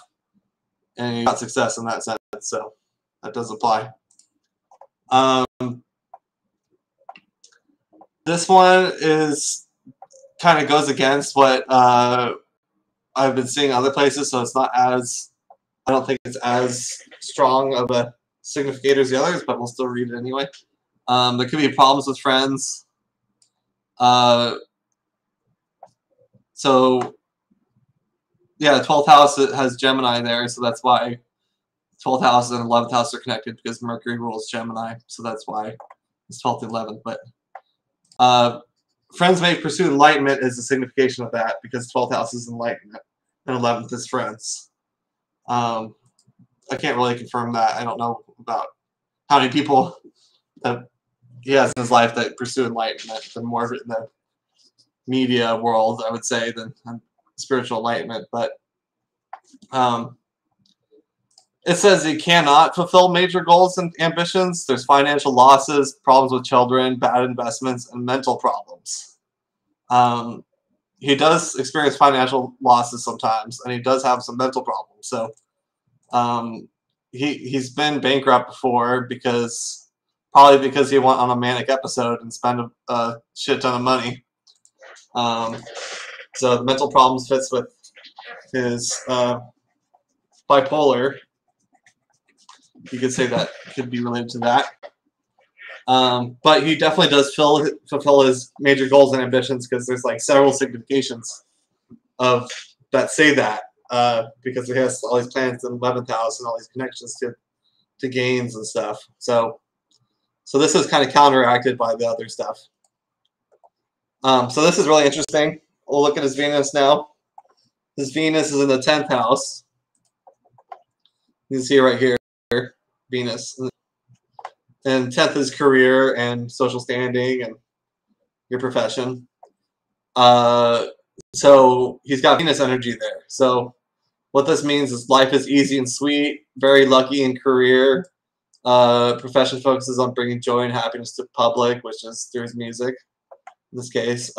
and you got success in that sense, so that does apply. This one is kind of goes against what I've been seeing other places, so it's not as, I don't think it's as strong of a significator as the others, but we'll still read it anyway. There could be problems with friends. So yeah, 12th house has Gemini there, so that's why 12th house and 11th house are connected, because Mercury rules Gemini, so that's why it's 12th and 11th. But friends may pursue enlightenment is the signification of that, because 12th house is enlightenment and 11th is friends. I can't really confirm that. I don't know about how many people that he has in his life that pursue enlightenment. They're more in the media world, I would say, than spiritual enlightenment. But it says he cannot fulfill major goals and ambitions. There's financial losses, problems with children, bad investments, and mental problems. He does experience financial losses sometimes, and he does have some mental problems. So he's been bankrupt before, probably because he went on a manic episode and spent a shit ton of money. So the mental problems fits with his bipolar. You could say that could be related to that. But he definitely does fulfill his major goals and ambitions, because there's like several significations of that say that, because he has all these planets in the 11th house and all these connections to gains and stuff. So this is kind of counteracted by the other stuff. So this is really interesting. We'll look at his Venus now. His Venus is in the 10th house. You can see it right here, Venus. And 10th is career and social standing and your profession. So he's got Venus energy there. So what this means is life is easy and sweet, very lucky in career. Profession focuses on bringing joy and happiness to public, which is through his music, in this case.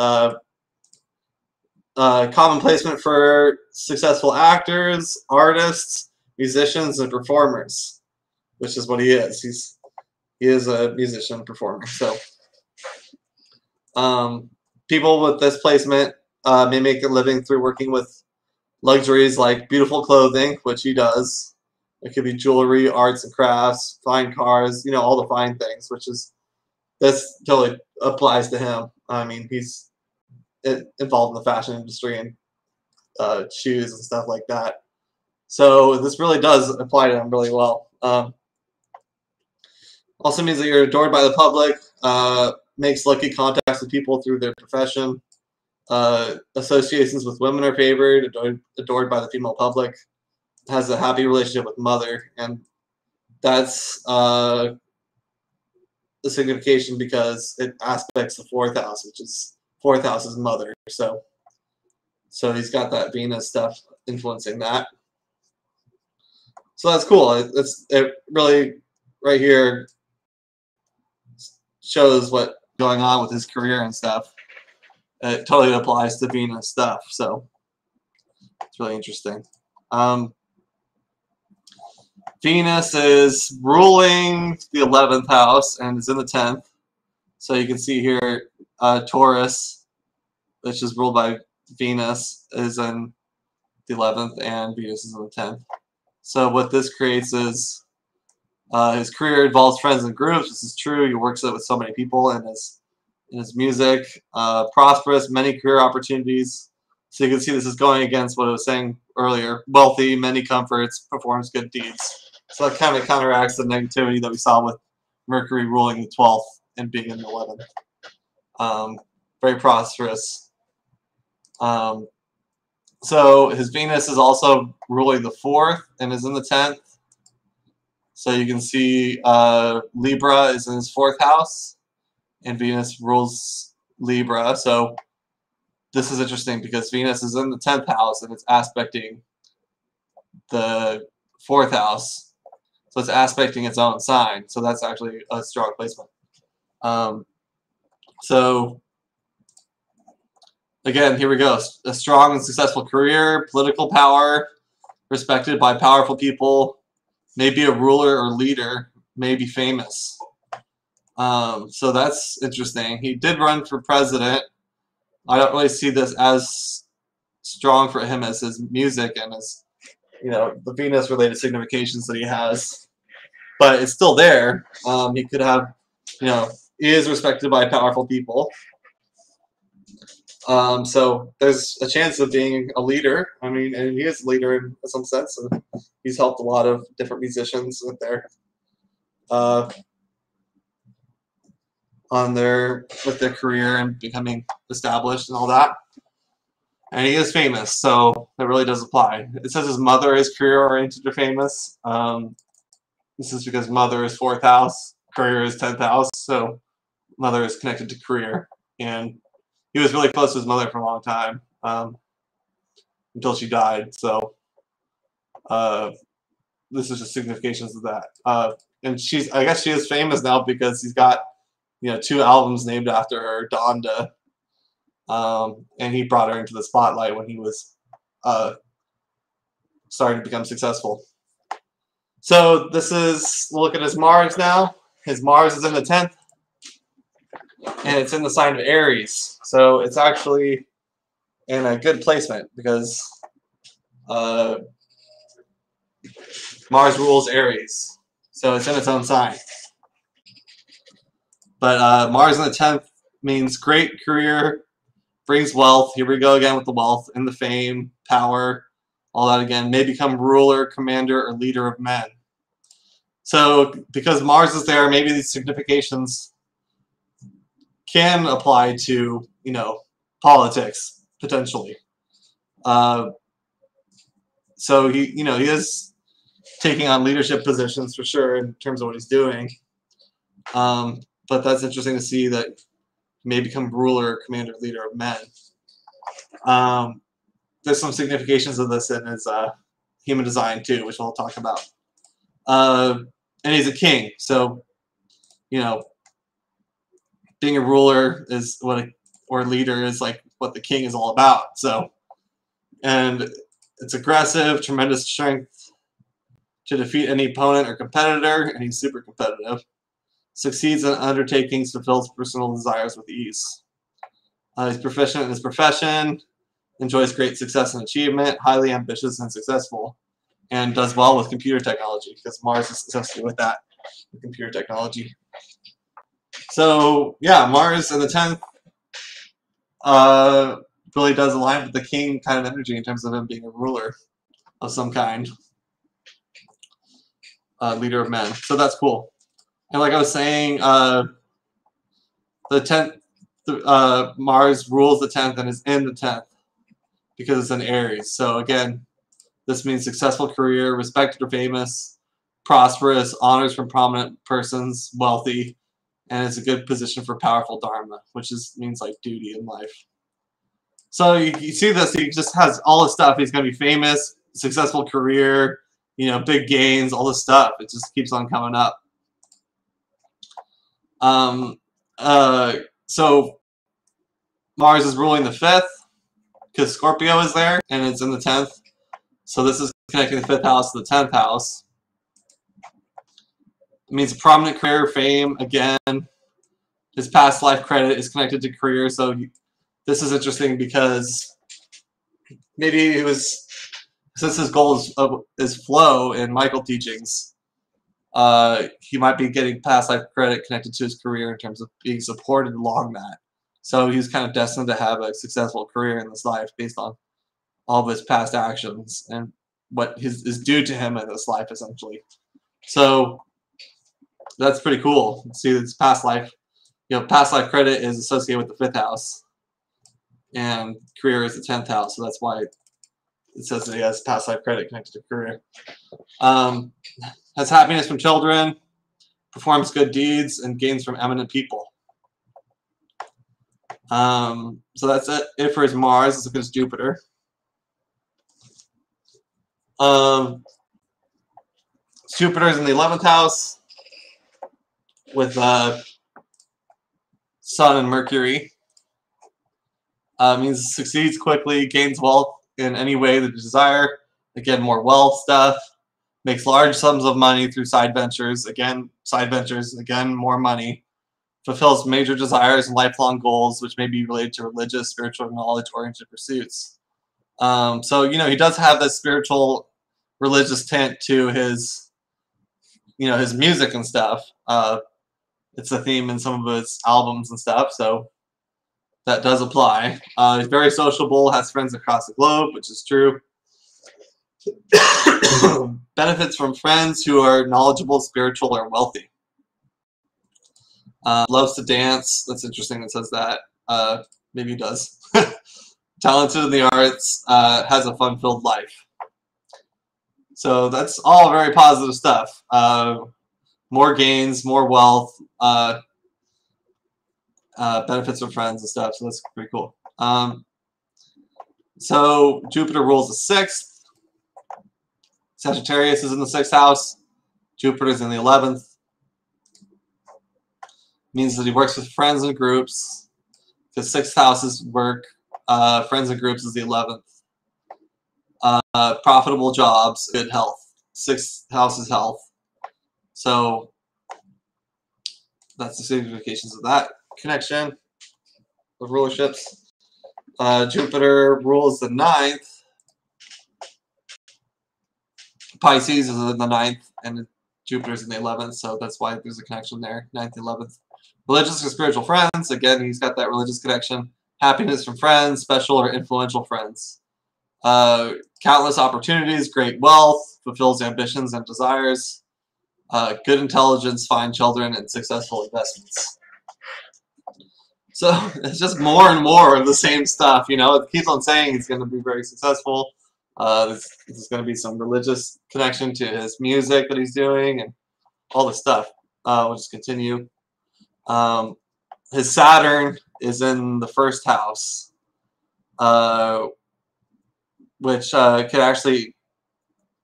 Common placement for successful actors, artists, musicians, and performers, which is what he is. He is a musician performer. So people with this placement may make a living through working with luxuries like beautiful clothing, which he does. It could be jewelry, arts and crafts, fine cars, all the fine things, this totally applies to him. I mean, he's involved in the fashion industry and shoes and stuff like that. So this really does apply to him really well. Also means that you're adored by the public, makes lucky contacts with people through their profession. Associations with women are favored, adored by the female public. Has a happy relationship with mother, and that's the signification because it aspects the 4th house, which is 4th house is mother. So he's got that Venus stuff influencing that. So that's cool. It really right here shows what's going on with his career and stuff. It totally applies to Venus stuff. So it's really interesting. Venus is ruling the 11th house and is in the 10th. So you can see here Taurus, which is ruled by Venus, is in the 11th, and Venus is in the 10th. So what this creates is his career involves friends and groups. This is true. He works with so many people in his music. Prosperous, many career opportunities. So you can see this is going against what I was saying earlier. Wealthy, many comforts, performs good deeds. So that kind of counteracts the negativity that we saw with Mercury ruling the 12th and being in the 11th. Very prosperous. So his Venus is also ruling the 4th and is in the 10th. So you can see Libra is in his 4th house, and Venus rules Libra. So this is interesting because Venus is in the 10th house and it's aspecting the 4th house. So it's aspecting its own sign. So that's actually a strong placement. So again, here we go. A strong and successful career, political power, respected by powerful people, maybe a ruler or leader, maybe famous. So that's interesting. He did run for president. I don't really see this as strong for him as his music and his, the Venus-related significations that he has. But it's still there. He could have, he is respected by powerful people. So there's a chance of being a leader. I mean, and he is a leader in some sense. And he's helped a lot of different musicians with their career and becoming established and all that. And he is famous, so that really does apply. It says his mother is career-oriented or famous. This is because mother is 4th house, career is 10th house, so mother is connected to career. And he was really close to his mother for a long time, until she died. So this is just significations of that. And I guess she is famous now because he's got 2 albums named after her, Donda. And he brought her into the spotlight when he was starting to become successful. So we'll look at his Mars now. His Mars is in the 10th, and it's in the sign of Aries. So it's actually and a good placement because Mars rules Aries, so it's in its own sign. But Mars in the 10th means great career, brings wealth. Here we go again with the wealth and the fame, power, all that again. May become ruler, commander, or leader of men. So because Mars is there, maybe these significations can apply to, politics, potentially. So he is taking on leadership positions for sure in terms of what he's doing. But that's interesting to see that he may become ruler, commander, leader of men. There's some significations of this in his human design too, which we'll talk about. And he's a king, so being a ruler is or a leader is like what the king is all about. So, and it's aggressive, tremendous strength to defeat any opponent or competitor, and he's super competitive. Succeeds in undertakings, fulfills personal desires with ease. He's proficient in his profession, enjoys great success and achievement, highly ambitious and successful, and does well with computer technology because Mars is associated with that, with computer technology. So yeah, Mars in the 10th really does align with the king kind of energy in terms of him being a ruler of some kind, leader of men. So that's cool. And like I was saying, the 10th, Mars rules the 10th and is in the 10th because it's in Aries. So again, this means successful career, respected or famous, prosperous, honors from prominent persons, wealthy, and it's a good position for powerful dharma, which means like duty in life. So you see this, he just has all this stuff. He's going to be famous, successful career, big gains, all this stuff. It just keeps on coming up. So Mars is ruling the 5th because Scorpio is there and it's in the 10th. So this is connecting the 5th house to the 10th house. It means prominent career, fame, again. His past life credit is connected to career. So this is interesting because maybe it was, since his goal is flow in Michael teachings, he might be getting past life credit connected to his career in terms of being supported along that. So he's kind of destined to have a successful career in this life based on all of his past actions and what is due to him in this life, essentially. So that's pretty cool. See, this past life, past life credit is associated with the 5th house, and career is the 10th house. So that's why it says that he has past life credit connected to career. Has happiness from children, performs good deeds, and gains from eminent people. So that's it for his Mars. Let's look at his Jupiter. Jupiter's in the 11th house with Sun and Mercury. Means succeeds quickly, gains wealth in any way that you desire. Again, more wealth stuff. Makes large sums of money through side ventures. Again, more money. Fulfills major desires and lifelong goals, which may be related to religious, spiritual, knowledge-oriented pursuits. So, he does have this spiritual, religious tint to his, his music and stuff. It's a theme in some of his albums and stuff, so that does apply. He's very sociable, has friends across the globe, which is true. Benefits from friends who are knowledgeable, spiritual, or wealthy. Loves to dance. That's interesting. It says that. Maybe he does. Talented in the arts. Has a fun-filled life. So that's all very positive stuff. More gains, more wealth, benefits from friends and stuff. So that's pretty cool. So Jupiter rules the 6th. Sagittarius is in the 6th house. Jupiter's in the 11th. Means that he works with friends and groups. The 6th house is work. Friends and groups is the 11th. Profitable jobs, good health. 6th house is health. So that's the significations of that connection of rulerships. Jupiter rules the ninth. Pisces is in the ninth, and Jupiter's in the 11th, so that's why there's a connection there, 9th, 11th. Religious and spiritual friends, again, he's got that religious connection. Happiness from friends, special or influential friends. Countless opportunities, great wealth, fulfills ambitions and desires. Good intelligence, fine children, and successful investments. So it's just more and more of the same stuff, you know. It keeps on saying he's going to be very successful. There's going to be some religious connection to his music that he's doing and all this stuff. We'll just continue. His Saturn is in the first house, which could actually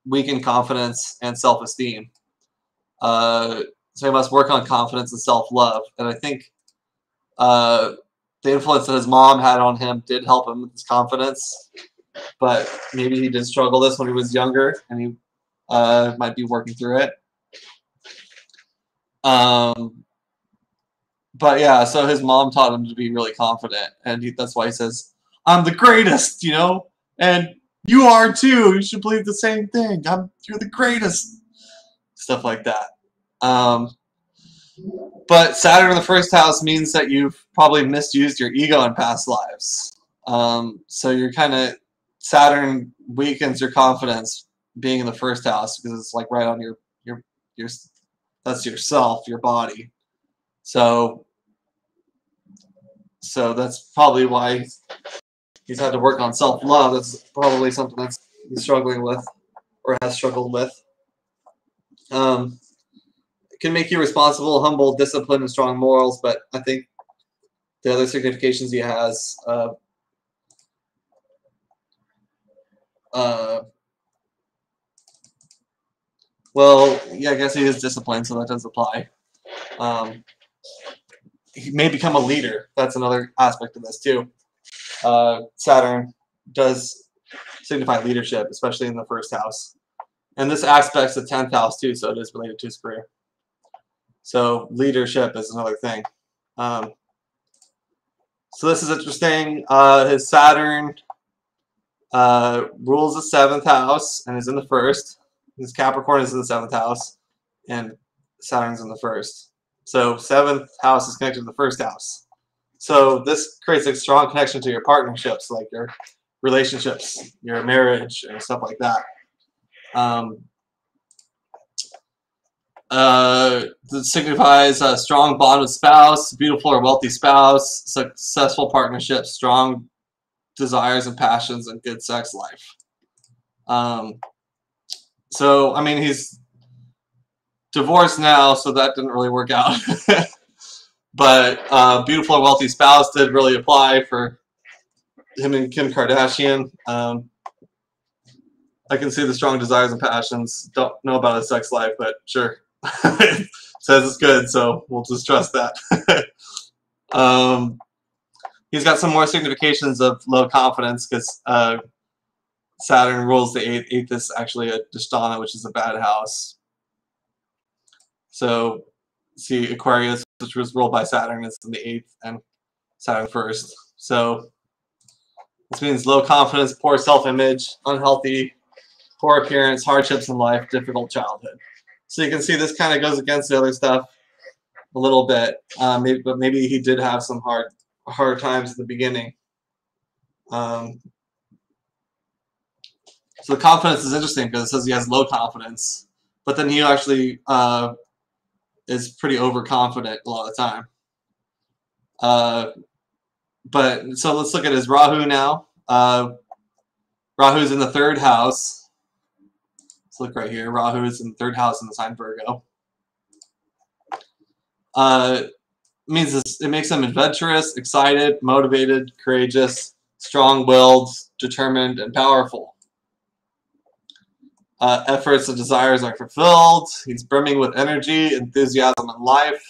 weaken confidence and self-esteem. So he must work on confidence and self-love. And I think the influence that his mom had on him did help him with his confidence. But maybe he did struggle this when he was younger, and he might be working through it. But yeah, so his mom taught him to be really confident, and that's why he says, "I'm the greatest," you know, and you are too. You should believe the same thing. You're the greatest. Stuff like that. But Saturn in the first house means that you've probably misused your ego in past lives. So you're kind of, Saturn weakens your confidence being in the first house because it's like right on your that's yourself, your body. So that's probably why he's had to work on self-love. That's probably something that's he's struggling with or has struggled with. It can make you responsible, humble, disciplined, and strong morals, but I think the other significations he has well, yeah, I guess he is disciplined, so that does apply. He may become a leader. That's another aspect of this too. Saturn does signify leadership, especially in the first house. And this aspect's the 10th house too, so it is related to his career. So leadership is another thing. So this is interesting. His Saturn rules the 7th house and is in the first. His Capricorn is in the 7th house, and Saturn's in the first. So 7th house is connected to the first house. So this creates a strong connection to your partnerships, like your relationships, your marriage, and stuff like that. This signifies a strong bond with spouse, beautiful or wealthy spouse, successful partnership, strong desires and passions, and good sex life. So, I mean, he's divorced now, so that didn't really work out. But beautiful or wealthy spouse did really apply for him and Kim Kardashian. I can see the strong desires and passions. Don't know about his sex life, but sure. Says it's good, so we'll just trust that. He's got some more significations of low confidence because Saturn rules the 8th. 8th is actually a Dhisthana, which is a bad house. So, see, Aquarius, which was ruled by Saturn, is in the 8th, and Saturn first. So, this means low confidence, poor self-image, unhealthy, poor appearance, hardships in life, difficult childhood. So you can see this kind of goes against the other stuff a little bit, but maybe he did have some hard times at the beginning. So confidence is interesting because it says he has low confidence, but then he actually is pretty overconfident a lot of the time. But so let's look at his Rahu now. Rahu's in the 3rd house. Let's look right here. Rahu is in the 3rd house in the sign Virgo. Means it makes him adventurous, excited, motivated, courageous, strong-willed, determined, and powerful. Efforts and desires are fulfilled. He's brimming with energy, enthusiasm, and life.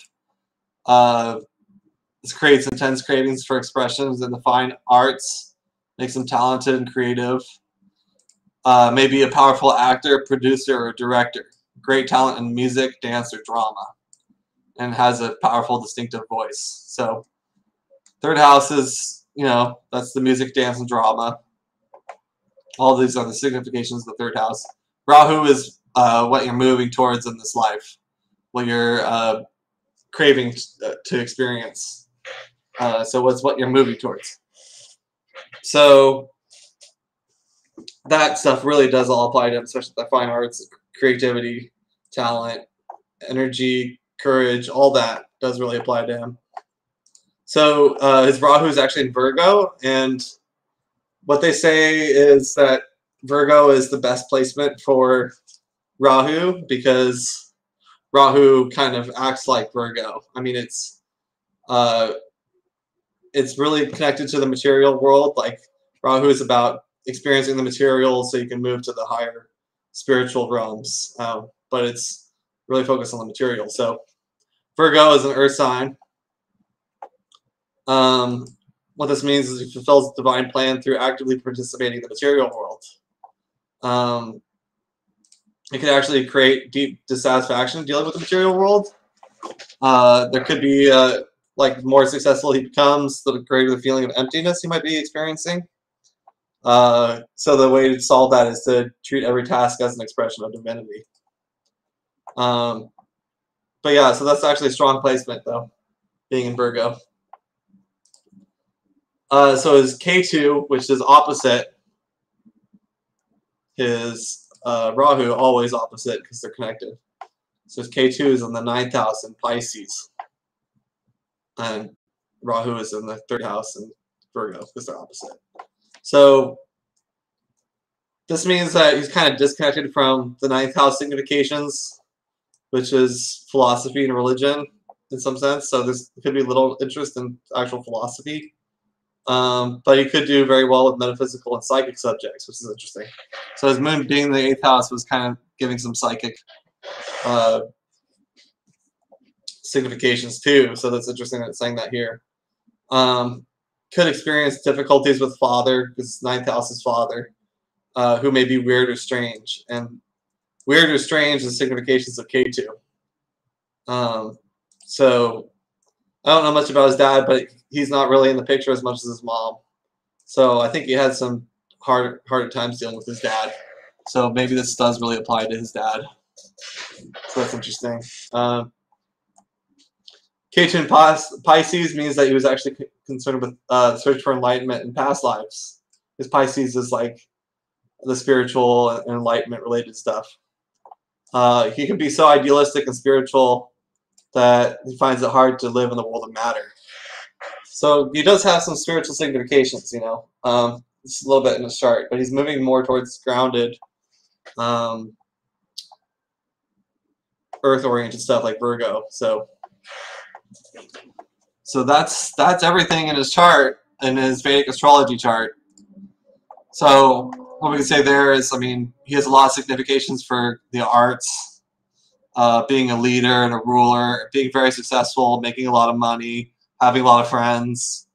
This creates intense cravings for expressions in the fine arts, makes him talented and creative. Maybe a powerful actor, producer, or director. Great talent in music, dance, or drama. And has a powerful, distinctive voice. So, 3rd house is that's the music, dance, and drama. All these are the significations of the third house. Rahu is what you're moving towards in this life, what you're craving to experience. So it's what you're moving towards. So that stuff really does all apply to him, especially the fine arts, creativity, talent, energy, courage, all that does really apply to him. So his Rahu is actually in Virgo, and what they say is that Virgo is the best placement for Rahu because Rahu kind of acts like Virgo. I mean, it's really connected to the material world. Like Rahu is about experiencing the material so you can move to the higher spiritual realms, but it's really focused on the material. So Virgo is an earth sign. What this means is he fulfills the divine plan through actively participating in the material world. It can actually create deep dissatisfaction dealing with the material world. There could be, like, the more successful he becomes, the greater the feeling of emptiness he might be experiencing. So the way to solve that is to treat every task as an expression of divinity. But yeah, so that's actually a strong placement, though, being in Virgo. So his K2, which is opposite his Rahu, always opposite because they're connected. So his K2 is in the 9th house in Pisces. And Rahu is in the 3rd house in Virgo because they're opposite. So this means that he's kind of disconnected from the 9th house significations, which is philosophy and religion in some sense. So there could be little interest in actual philosophy. But he could do very well with metaphysical and psychic subjects, which is interesting. So his moon being in the 8th house was kind of giving some psychic significations too. So that's interesting that it's saying that here. Could experience difficulties with father, because 9th house is father, who may be weird or strange. And weird or strange is significations of K2. So I don't know much about his dad, but he's not really in the picture as much as his mom. So I think he had some harder times dealing with his dad. So maybe this does really apply to his dad. So that's interesting. K2 in Pisces means that he was actually concerned with search for enlightenment in past lives. Because Pisces is like the spiritual and enlightenment related stuff. He can be so idealistic and spiritual that he finds it hard to live in the world of matter. So he does have some spiritual significations, it's a little bit in his chart, but he's moving more towards grounded, earth-oriented stuff like Virgo. So that's everything in his chart, in his Vedic astrology chart. So what we can say there is, I mean, he has a lot of significations for the arts, being a leader and a ruler, being very successful, making a lot of money, having a lot of friends,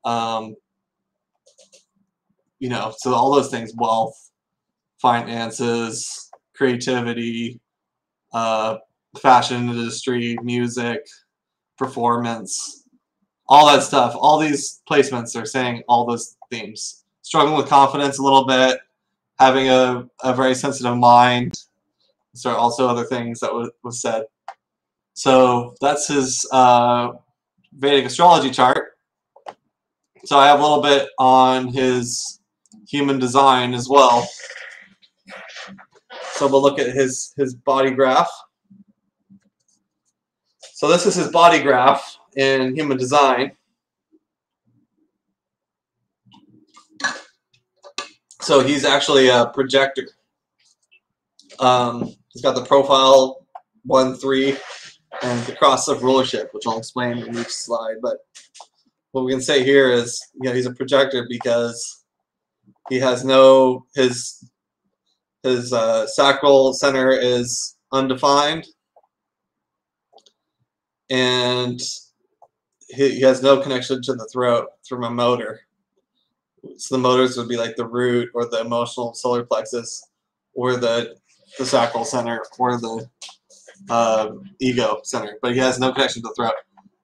so all those things, wealth, finances, creativity, fashion industry, music, performance, all that stuff. All these placements are saying all those themes. Struggling with confidence a little bit, having a very sensitive mind. There are also other things that was said. So that's his Vedic astrology chart. So I have a little bit on his human design as well. So we'll look at his body graph. So this is his body graph in human design. So he's actually a projector. He's got the profile 1-3 and the cross of rulership, which I'll explain in each slide. But what we can say here is, he's a projector because he has his sacral center is undefined, and he has no connection to the throat from a motor. So the motors would be like the root or the emotional solar plexus or the sacral center or the ego center, but he has no connection to the throat.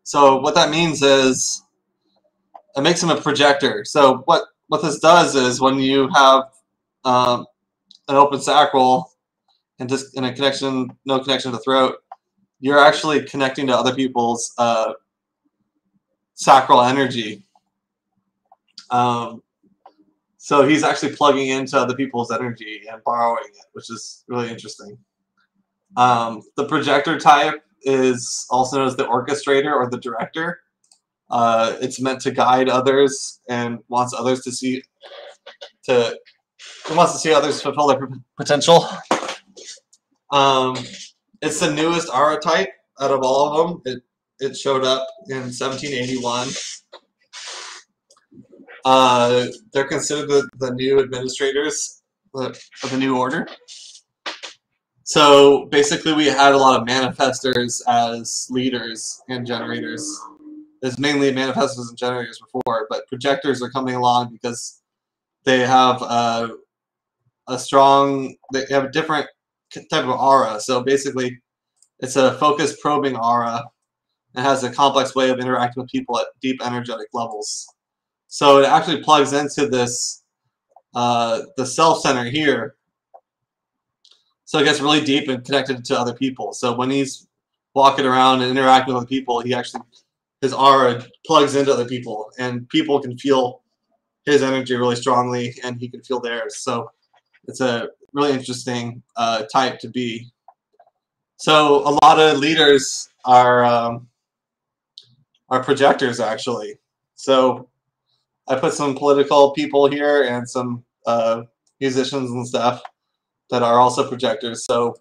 So what that means is it makes him a projector. So what this does is when you have an open sacral and just in a connection, no connection to the throat, you're actually connecting to other people's sacral energy. So he's actually plugging into other people's energy and borrowing it, which is really interesting. The projector type is also known as the orchestrator or the director. It's meant to guide others and wants others to see others fulfill their potential. It's the newest aura type out of all of them. It showed up in 1781. They're considered the new administrators of the new order. So basically, we had a lot of manifestors as leaders and generators. There's mainly manifestors and generators before, but projectors are coming along because they have a different type of aura. So basically, it's a focused probing aura and has a complex way of interacting with people at deep energetic levels. So it actually plugs into this, the self center here. So it gets really deep and connected to other people. So when he's walking around and interacting with people, his aura plugs into other people, and people can feel his energy really strongly, and he can feel theirs. So it's a really interesting type to be. So a lot of leaders are projectors, actually. So I put some political people here and some musicians and stuff that are also projectors. So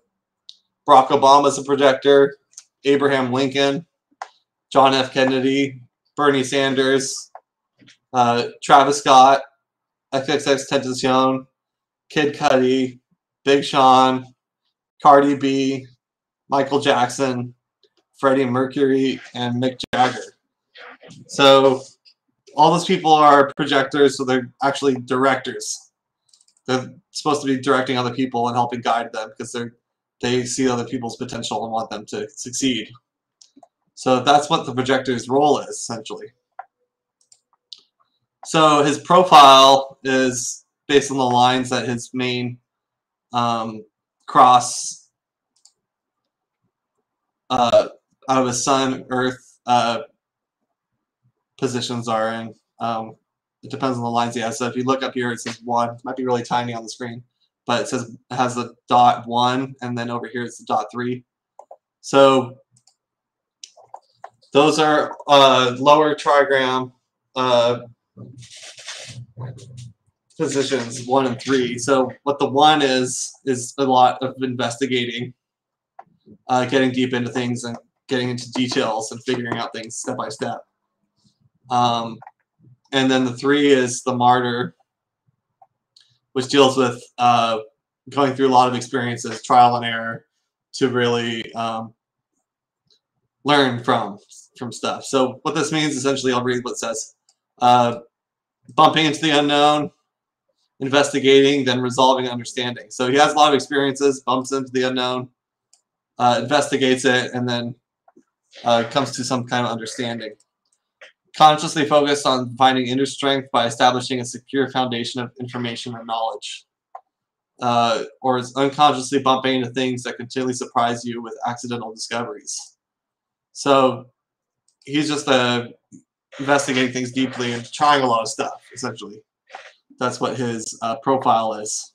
Barack Obama is a projector, Abraham Lincoln, John F. Kennedy, Bernie Sanders, Travis Scott, XXXTentacion, Kid Cudi, Big Sean, Cardi B, Michael Jackson, Freddie Mercury, and Mick Jagger. So all those people are projectors, so they're actually directors. They're supposed to be directing other people and helping guide them because they see other people's potential and want them to succeed. So that's what the projector's role is, essentially. So his profile is based on the lines that his main cross out of his sun, earth positions are in. It depends on the lines he has. So if you look up here, it says 1. It might be really tiny on the screen, but it has the dot 1, and then over here it's the dot 3. So those are lower trigram positions, 1 and 3. So what the 1 is a lot of investigating, getting deep into things and getting into details and figuring out things step by step. And then the 3 is the martyr, which deals with going through a lot of experiences, trial and error, to really learn from stuff. So what this means, essentially, I'll read what it says. Bumping into the unknown, investigating, then resolving and understanding. So he has a lot of experiences, bumps into the unknown, investigates it, and then comes to some kind of understanding. Consciously focused on finding inner strength by establishing a secure foundation of information and knowledge. Or is unconsciously bumping into things that continually surprise you with accidental discoveries. So he's just investigating things deeply and trying a lot of stuff, essentially. That's what his profile is.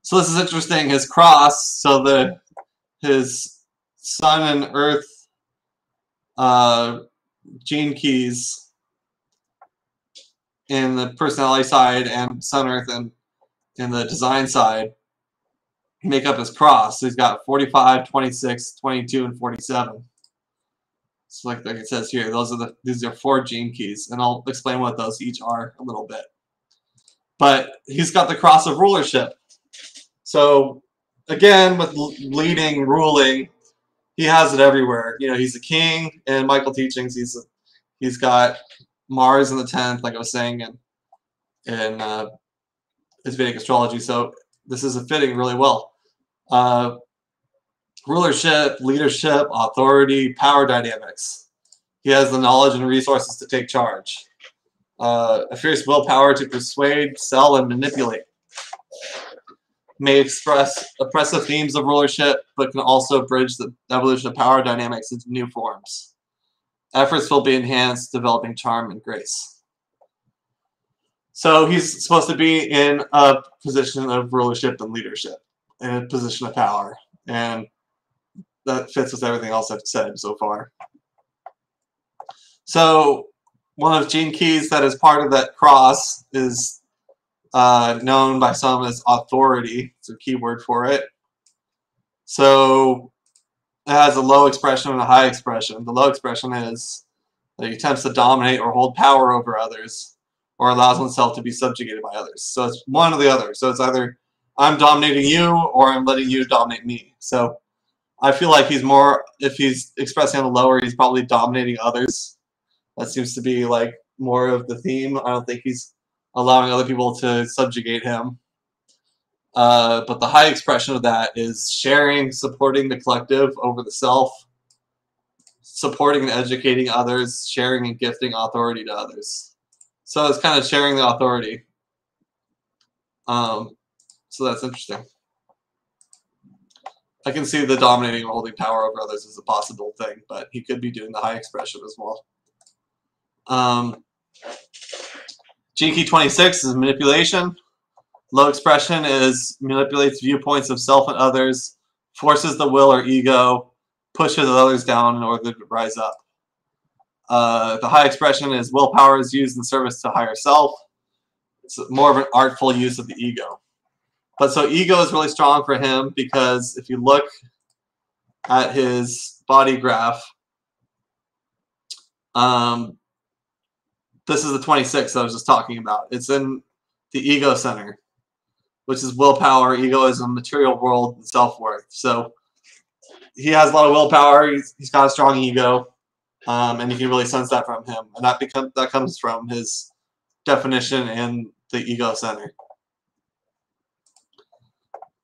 So this is interesting. His cross, so his sun and earth gene keys in the personality side and sun, earth, and in the design side make up his cross. So he's got 45, 26, 22, and 47. So like it says here, these are 4 gene keys, and I'll explain what those each are a little bit. But he's got the cross of rulership. So again, with leading, ruling, he has it everywhere. You know, he's a king. In Michael Teachings, he's got Mars in the 10th, like I was saying, in his Vedic Astrology. So this is fitting really well. Rulership, leadership, authority, power dynamics. He has the knowledge and resources to take charge. A fierce willpower to persuade, sell, and manipulate. May express oppressive themes of rulership, but can also bridge the evolution of power dynamics into new forms. Efforts will be enhanced, developing charm and grace. So he's supposed to be in a position of rulership and leadership, in a position of power. And that fits with everything else I've said so far. So one of gene keys that is part of that cross is known by some as authority. It's a key word for it. So it has a low expression and a high expression. The low expression is that he attempts to dominate or hold power over others, or allows oneself to be subjugated by others. So it's one or the other. So it's either I'm dominating you or I'm letting you dominate me. So I feel like he's more, if he's expressing on the lower, he's probably dominating others. That seems to be like more of the theme. I don't think he's allowing other people to subjugate him. But the high expression of that is sharing, supporting the collective over the self, supporting and educating others, sharing and gifting authority to others. So it's kind of sharing the authority. So that's interesting. I can see the dominating or holding power over others as a possible thing, but he could be doing the high expression as well. Gene key 26 is manipulation. Low expression is manipulates viewpoints of self and others, forces the will or ego, pushes others down in order to rise up. The high expression is willpower is used in service to higher self. It's more of an artful use of the ego. But so ego is really strong for him because if you look at his body graph, this is the 26 I was just talking about. It's in the ego center, which is willpower, egoism, material world, and self-worth. So he has a lot of willpower. He's got a strong ego, and you can really sense that from him. And that comes from his definition in the ego center.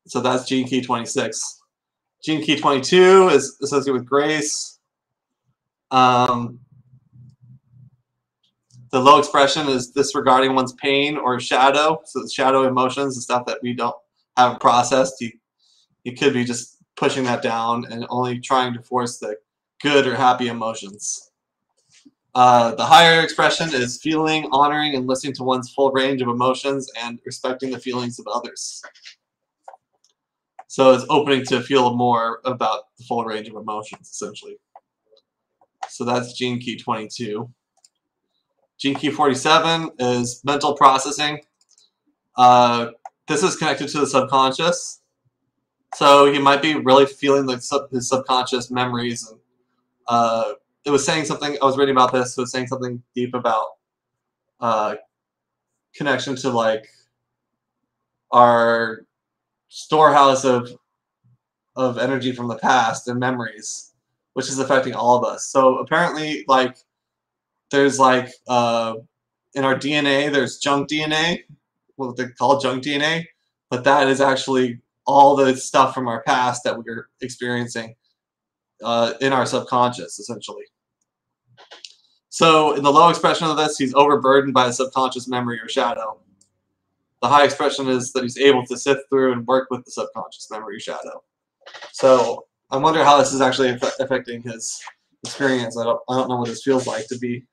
So that's gene key 26. Gene key 22 is associated with grace. The low expression is disregarding one's pain or shadow. So the shadow emotions, the stuff that we don't have processed, you could be just pushing that down and only trying to force the good or happy emotions. The higher expression is feeling, honoring, and listening to one's full range of emotions and respecting the feelings of others. So it's opening to feel more about the full range of emotions, essentially. So that's gene key 22. Gene key 47 is mental processing. This is connected to the subconscious. So he might be really feeling like his subconscious memories. And it was saying something, I was reading about this, it was saying something deep about connection to like our storehouse of energy from the past and memories, which is affecting all of us. So apparently, like, there's like in our DNA, there's junk DNA, what they call junk DNA, but that is actually all the stuff from our past that we're experiencing in our subconscious, essentially. So in the low expression of this, he's overburdened by a subconscious memory or shadow. The high expression is that he's able to sift through and work with the subconscious memory or shadow. So I wonder how this is actually affecting his experience. I don't know what this feels like to be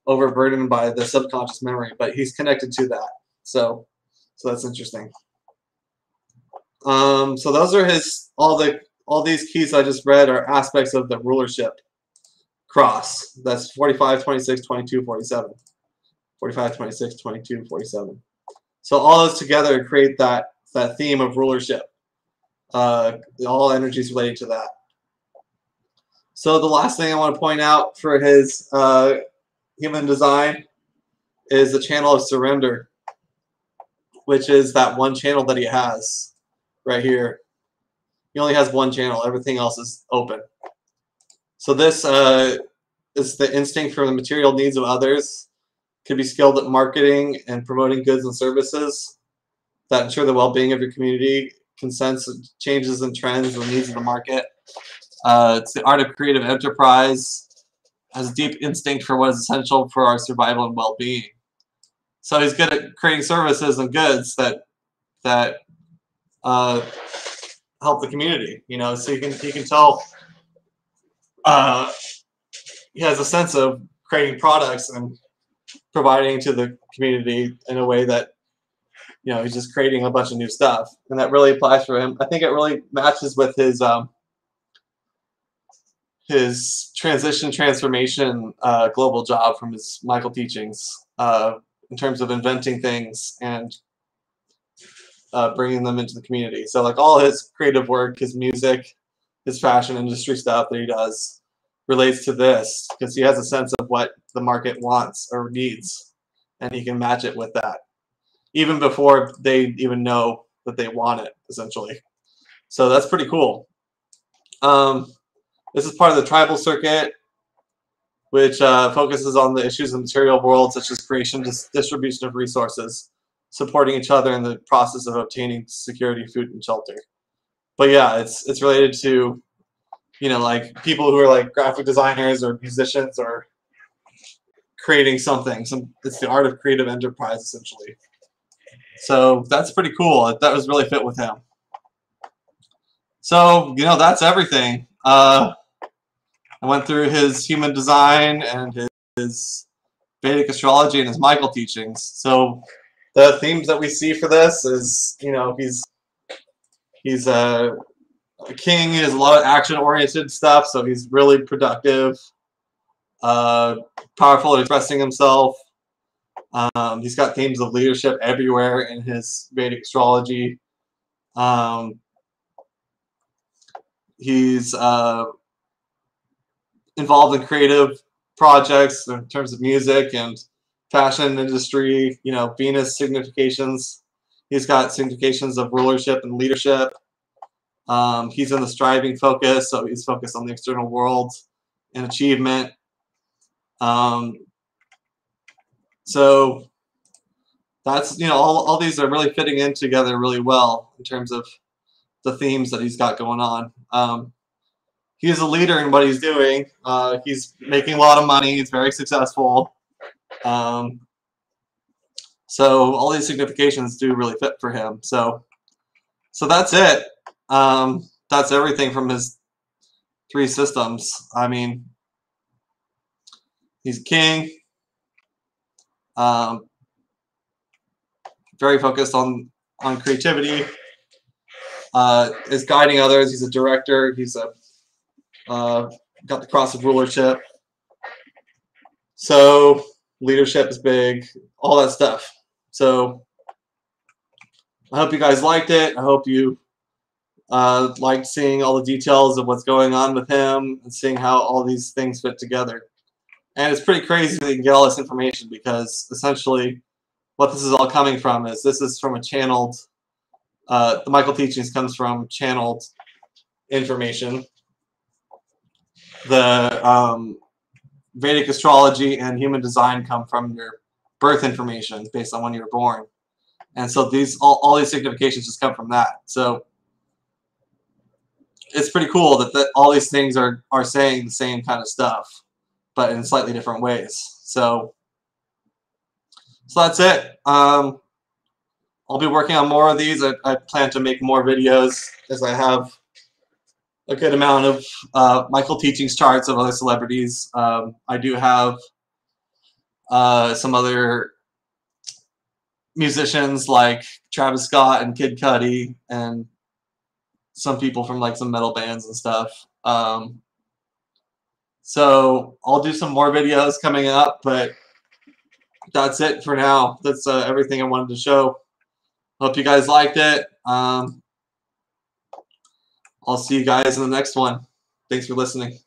overburdened by the subconscious memory, but he's connected to that. So that's interesting. So those are all these keys I just read are aspects of the rulership cross. That's 45, 26, 22, 47. 45, 26, 22, 47. So all those together create that theme of rulership. All energies related to that. So the last thing I want to point out for his human design is the channel of surrender, which is that one channel that he has right here. He only has one channel. Everything else is open. So this is the instinct for the material needs of others. Could be skilled at marketing and promoting goods and services that ensure the well-being of your community, can sense changes and trends and needs of the market. It's the art of creative enterprise. has a deep instinct for what is essential for our survival and well-being. So he's good at creating services and goods that help the community. You know, so you can tell he has a sense of creating products and providing to the community in a way that, you know, he's just creating a bunch of new stuff, and that really applies for him. I think it really matches with his transformation global job from his Michael teachings in terms of inventing things and bringing them into the community. So like all his creative work, his music, his fashion industry stuff that he does relates to this, because he has a sense of what the market wants or needs, and he can match it with that, even before they even know that they want it, essentially. So that's pretty cool. This is part of the tribal circuit, which focuses on the issues of the material world, such as creation, distribution of resources, supporting each other in the process of obtaining security, food, and shelter. But yeah, it's related to, you know, like people who are like graphic designers or musicians or creating something. It's the art of creative enterprise, essentially. So that's pretty cool. That was really fit with him. So, you know, that's everything. I went through his human design and his Vedic astrology and his Michael teachings. So the themes that we see for this is, you know, he's a king. He has a lot of action-oriented stuff, so he's really productive, powerful at expressing himself. He's got themes of leadership everywhere in his Vedic astrology. He's involved in creative projects in terms of music and fashion industry. You know, Venus significations. He's got significations of rulership and leadership. He's in the striving focus, so he's focused on the external world and achievement. So that's, you know, all these are really fitting in together really well in terms of the themes that he's got going on. He's a leader in what he's doing. He's making a lot of money. He's very successful. So all these significations do really fit for him. So that's it. That's everything from his 3 systems. I mean, he's a king. Very focused on creativity. Is guiding others. He's a director. He's got the cross of rulership. So leadership is big. All that stuff. So I hope you guys liked it. I hope you liked seeing all the details of what's going on with him and seeing how all these things fit together. And it's pretty crazy that you can get all this information, because essentially what this is all coming from is this is from a channeled, the Michael teachings comes from channeled information. The Vedic astrology and human design come from your birth information based on when you were born. And so these all these significations just come from that. So it's pretty cool that all these things are saying the same kind of stuff, but in slightly different ways. So that's it. I'll be working on more of these. I plan to make more videos as I have a good amount of Michael teachings charts of other celebrities. I do have some other musicians like Travis Scott and Kid Cudi, and some people from like some metal bands and stuff. So I'll do some more videos coming up, but that's it for now. That's everything I wanted to show. Hope you guys liked it. I'll see you guys in the next one. Thanks for listening.